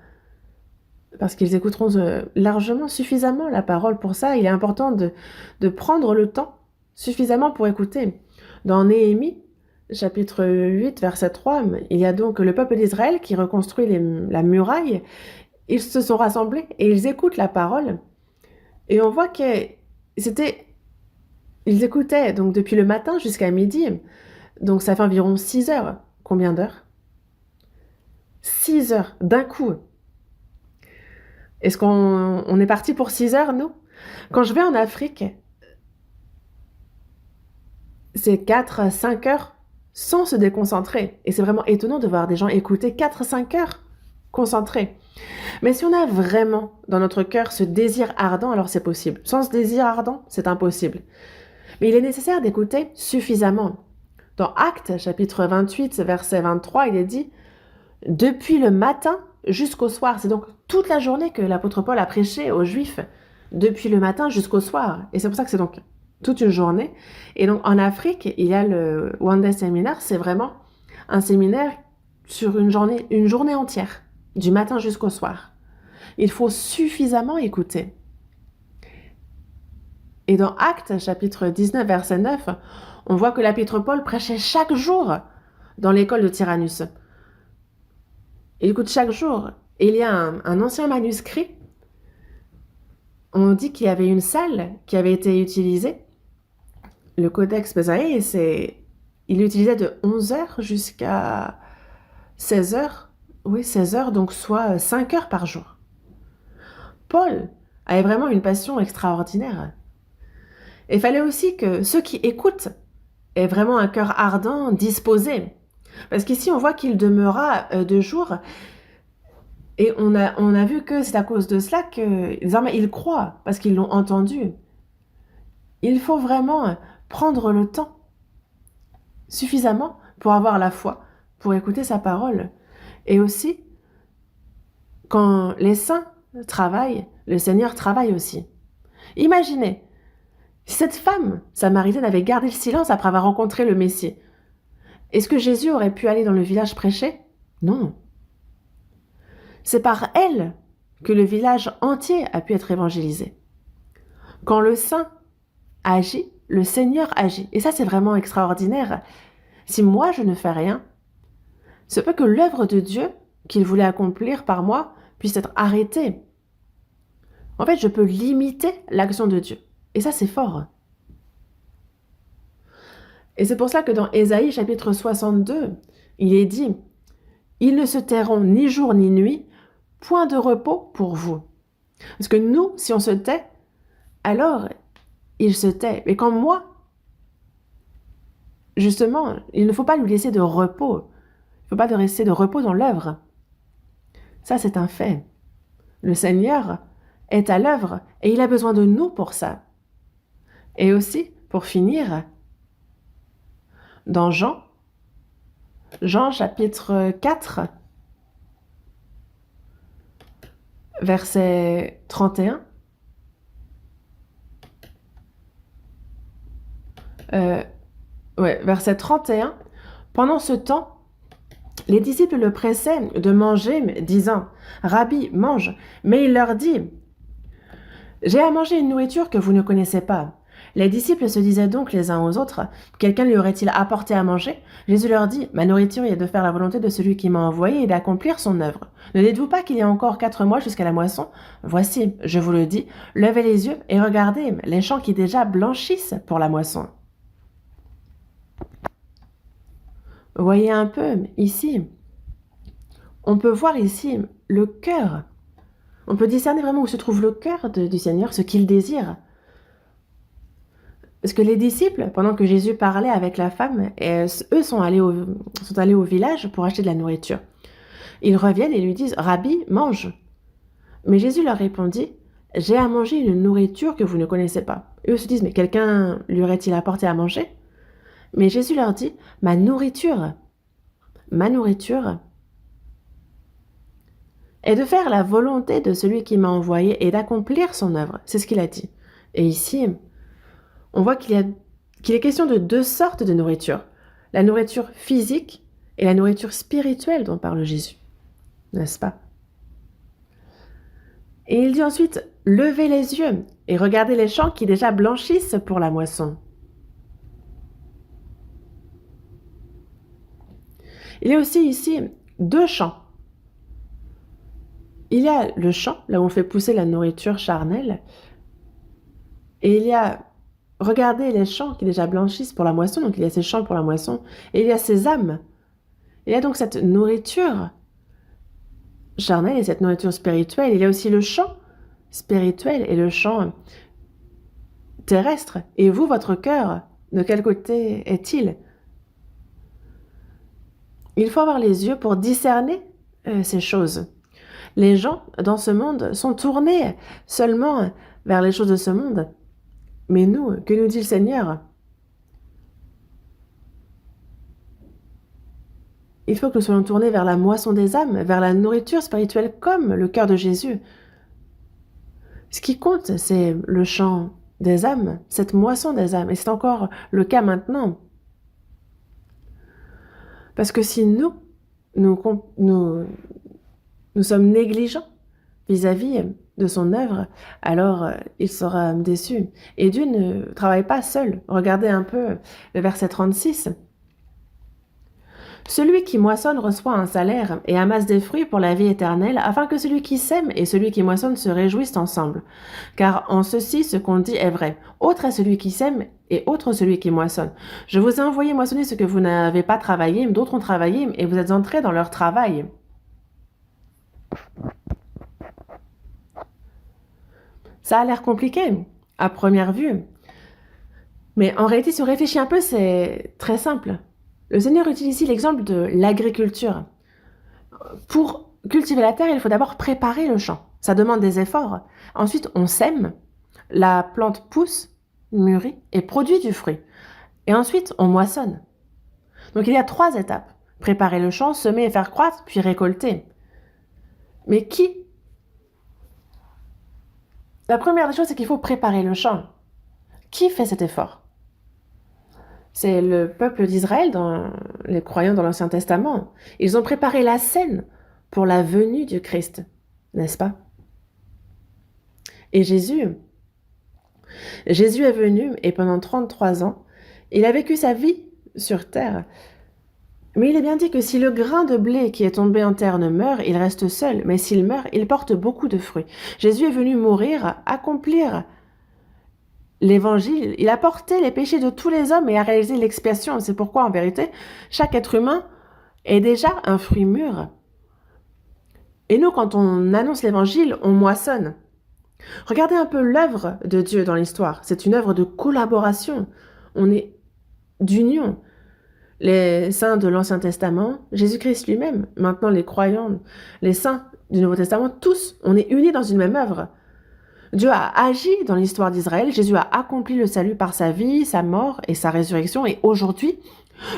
parce qu'ils écouteront largement, suffisamment la parole. Pour ça, il est important de prendre le temps suffisamment pour écouter. Dans Néhémie, chapitre 8, verset 3, il y a donc le peuple d'Israël qui reconstruit la muraille. Ils se sont rassemblés et ils écoutent la parole. Et on voit qu'ils écoutaient donc depuis le matin jusqu'à midi. Donc ça fait environ 6 heures. Combien d'heures? 6 heures d'un coup. Est-ce qu'on est parti pour 6 heures, nous? Quand je vais en Afrique, c'est 4 à 5 heures sans se déconcentrer. Et c'est vraiment étonnant de voir des gens écouter 4 à 5 heures concentrés. Mais si on a vraiment dans notre cœur ce désir ardent, alors c'est possible. Sans ce désir ardent, c'est impossible. Mais il est nécessaire d'écouter suffisamment. Dans Actes, chapitre 28, verset 23, il est dit « Depuis le matin jusqu'au soir ». C'est donc toute la journée que l'apôtre Paul a prêché aux Juifs, depuis le matin jusqu'au soir. Et c'est pour ça que c'est donc toute une journée. Et donc en Afrique, il y a le One Day Seminar, c'est vraiment un séminaire sur une journée entière, du matin jusqu'au soir. Il faut suffisamment écouter. Et dans Actes, chapitre 19, verset 9, on voit que l'apôtre Paul prêchait chaque jour dans l'école de Tyrannus. Il écoute chaque jour. Et il y a un ancien manuscrit. On dit qu'il y avait une salle qui avait été utilisée. Le Codex Bezaï, il l'utilisait de 11h jusqu'à 16h. Oui, 16h, donc soit 5 heures par jour. Paul avait vraiment une passion extraordinaire. Et il fallait aussi que ceux qui écoutent aient vraiment un cœur ardent, disposé. Parce qu'ici, on voit qu'il demeura 2 jours. Et on a vu que c'est à cause de cela que désormais ils croient, parce qu'ils l'ont entendu. Il faut vraiment prendre le temps suffisamment pour avoir la foi, pour écouter sa parole. Et aussi, quand les saints travaillent, le Seigneur travaille aussi. Imaginez, si cette femme samaritaine avait gardé le silence après avoir rencontré le Messie, est-ce que Jésus aurait pu aller dans le village prêcher? Non. C'est par elle que le village entier a pu être évangélisé. Quand le saint agit, le Seigneur agit. Et ça, c'est vraiment extraordinaire. Si moi, je ne fais rien, ce peut que l'œuvre de Dieu qu'il voulait accomplir par moi puisse être arrêtée. En fait, je peux limiter l'action de Dieu. Et ça, c'est fort. Et c'est pour cela que dans Ésaïe, chapitre 62, il est dit « Ils ne se tairont ni jour ni nuit, point de repos pour vous. » Parce que nous, si on se tait, alors il se tait. Et comme moi, justement, il ne faut pas lui laisser de repos. Il ne faut pas de laisser de repos dans l'œuvre. Ça, c'est un fait. Le Seigneur est à l'œuvre et il a besoin de nous pour ça. Et aussi, pour finir, dans Jean chapitre 4, verset 31, verset 31, pendant ce temps, les disciples le pressaient de manger, disant « Rabbi, mange ». Mais il leur dit « J'ai à manger une nourriture que vous ne connaissez pas. » Les disciples se disaient donc les uns aux autres « Quelqu'un lui aurait-il apporté à manger ?» Jésus leur dit « Ma nourriture est de faire la volonté de celui qui m'a envoyé et d'accomplir son œuvre. Ne dites-vous pas qu'il y a encore 4 mois jusqu'à la moisson? Voici, je vous le dis, levez les yeux et regardez les champs qui déjà blanchissent pour la moisson. » Vous voyez un peu ici, On peut voir ici le cœur. On peut discerner vraiment où se trouve le cœur du Seigneur, ce qu'il désire. Parce que les disciples, pendant que Jésus parlait avec la femme, eux sont allés au village pour acheter de la nourriture. Ils reviennent et lui disent « Rabbi, mange !» Mais Jésus leur répondit « J'ai à manger une nourriture que vous ne connaissez pas. » Eux se disent « Mais quelqu'un lui aurait-il apporté à manger ?» Mais Jésus leur dit « ma nourriture est de faire la volonté de celui qui m'a envoyé et d'accomplir son œuvre. » C'est ce qu'il a dit. Et ici, on voit qu'il est question de deux sortes de nourriture. La nourriture physique et la nourriture spirituelle dont parle Jésus. N'est-ce pas? Et il dit ensuite, levez les yeux et regardez les champs qui déjà blanchissent pour la moisson. Il y a aussi ici deux champs. Il y a le champ, là où on fait pousser la nourriture charnelle, et il y a, regardez les champs qui déjà blanchissent pour la moisson, donc il y a ces champs pour la moisson, et il y a ces âmes. Il y a donc cette nourriture charnelle et cette nourriture spirituelle. Il y a aussi le champ spirituel et le champ terrestre. Et vous, votre cœur, de quel côté est-il? Il faut avoir les yeux pour discerner ces choses. Les gens dans ce monde sont tournés seulement vers les choses de ce monde. Mais nous, que nous dit le Seigneur? Il faut que nous soyons tournés vers la moisson des âmes, vers la nourriture spirituelle comme le cœur de Jésus. Ce qui compte, c'est le champ des âmes, cette moisson des âmes. Et c'est encore le cas maintenant. Parce que si nous sommes négligents vis-à-vis de son œuvre, alors il sera déçu. Et Dieu ne travaille pas seul. Regardez un peu le verset 36. Celui qui moissonne reçoit un salaire et amasse des fruits pour la vie éternelle, afin que celui qui sème et celui qui moissonne se réjouissent ensemble. Car en ceci, ce qu'on dit est vrai. Autre est celui qui sème et autre celui qui moissonne. Je vous ai envoyé moissonner ce que vous n'avez pas travaillé, d'autres ont travaillé, et vous êtes entrés dans leur travail. Ça a l'air compliqué, à première vue. Mais en réalité, si on réfléchit un peu, c'est très simple. Le Seigneur utilise ici l'exemple de l'agriculture. Pour cultiver la terre, il faut d'abord préparer le champ. Ça demande des efforts. Ensuite, on sème, la plante pousse, mûrit et produit du fruit. Et ensuite, on moissonne. Donc il y a 3 étapes. Préparer le champ, semer et faire croître, puis récolter. Mais qui? La première des choses, c'est qu'il faut préparer le champ. Qui fait cet effort? C'est le peuple d'Israël, les croyants dans l'Ancien Testament. Ils ont préparé la scène pour la venue du Christ, n'est-ce pas? Et Jésus est venu et pendant 33 ans, il a vécu sa vie sur terre. Mais il est bien dit que si le grain de blé qui est tombé en terre ne meurt, il reste seul. Mais s'il meurt, il porte beaucoup de fruits. Jésus est venu mourir, accomplir l'Évangile. Il a porté les péchés de tous les hommes et a réalisé l'expiation. C'est pourquoi, en vérité, chaque être humain est déjà un fruit mûr. Et nous, quand on annonce l'Évangile, on moissonne. Regardez un peu l'œuvre de Dieu dans l'histoire. C'est une œuvre de collaboration. On est d'union. Les saints de l'Ancien Testament, Jésus-Christ lui-même, maintenant les croyants, les saints du Nouveau Testament, tous, on est unis dans une même œuvre. Dieu a agi dans l'histoire d'Israël, Jésus a accompli le salut par sa vie, sa mort et sa résurrection, et aujourd'hui,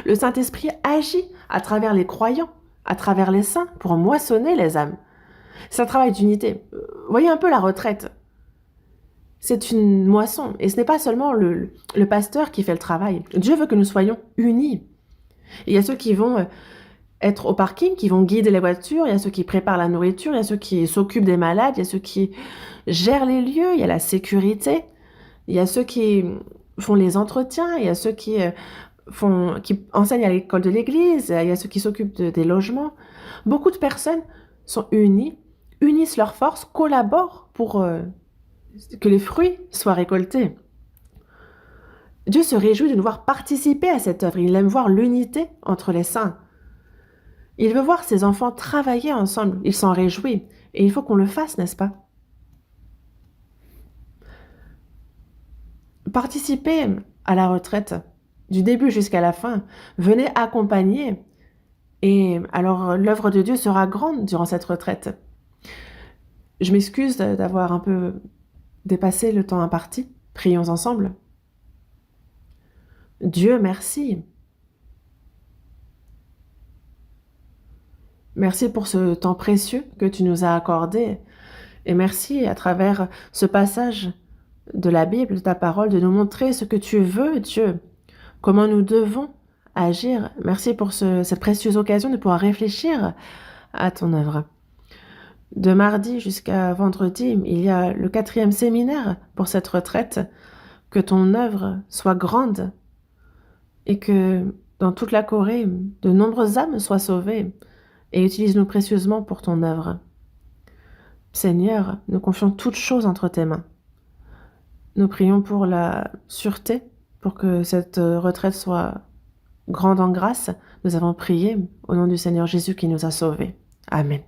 le Saint-Esprit agit à travers les croyants, à travers les saints, pour moissonner les âmes. C'est un travail d'unité. Voyez un peu la retraite. C'est une moisson, et ce n'est pas seulement le pasteur qui fait le travail. Dieu veut que nous soyons unis. Il y a ceux qui vont être au parking, qui vont guider les voitures, il y a ceux qui préparent la nourriture, il y a ceux qui s'occupent des malades, il y a ceux qui gèrent les lieux, il y a la sécurité, il y a ceux qui font les entretiens, il y a ceux qui enseignent à l'école de l'église, il y a ceux qui s'occupent des logements. Beaucoup de personnes sont unies, unissent leurs forces, collaborent pour que les fruits soient récoltés. Dieu se réjouit de nous voir participer à cette œuvre. Il aime voir l'unité entre les saints. Il veut voir ses enfants travailler ensemble. Il s'en réjouit. Et il faut qu'on le fasse, n'est-ce pas? Participez à la retraite, du début jusqu'à la fin. Venez accompagner. Et alors, l'œuvre de Dieu sera grande durant cette retraite. Je m'excuse d'avoir un peu dépassé le temps imparti. Prions ensemble. Dieu, merci. Merci pour ce temps précieux que tu nous as accordé. Et merci à travers ce passage de la Bible, de ta parole, de nous montrer ce que tu veux, Dieu, comment nous devons agir. Merci pour cette précieuse occasion de pouvoir réfléchir à ton œuvre. De mardi jusqu'à vendredi, il y a le 4e séminaire pour cette retraite. Que ton œuvre soit grande et que dans toute la Corée, de nombreuses âmes soient sauvées, et utilise-nous précieusement pour ton œuvre. Seigneur, nous confions toutes choses entre tes mains. Nous prions pour la sûreté, pour que cette retraite soit grande en grâce. Nous avons prié au nom du Seigneur Jésus qui nous a sauvés. Amen.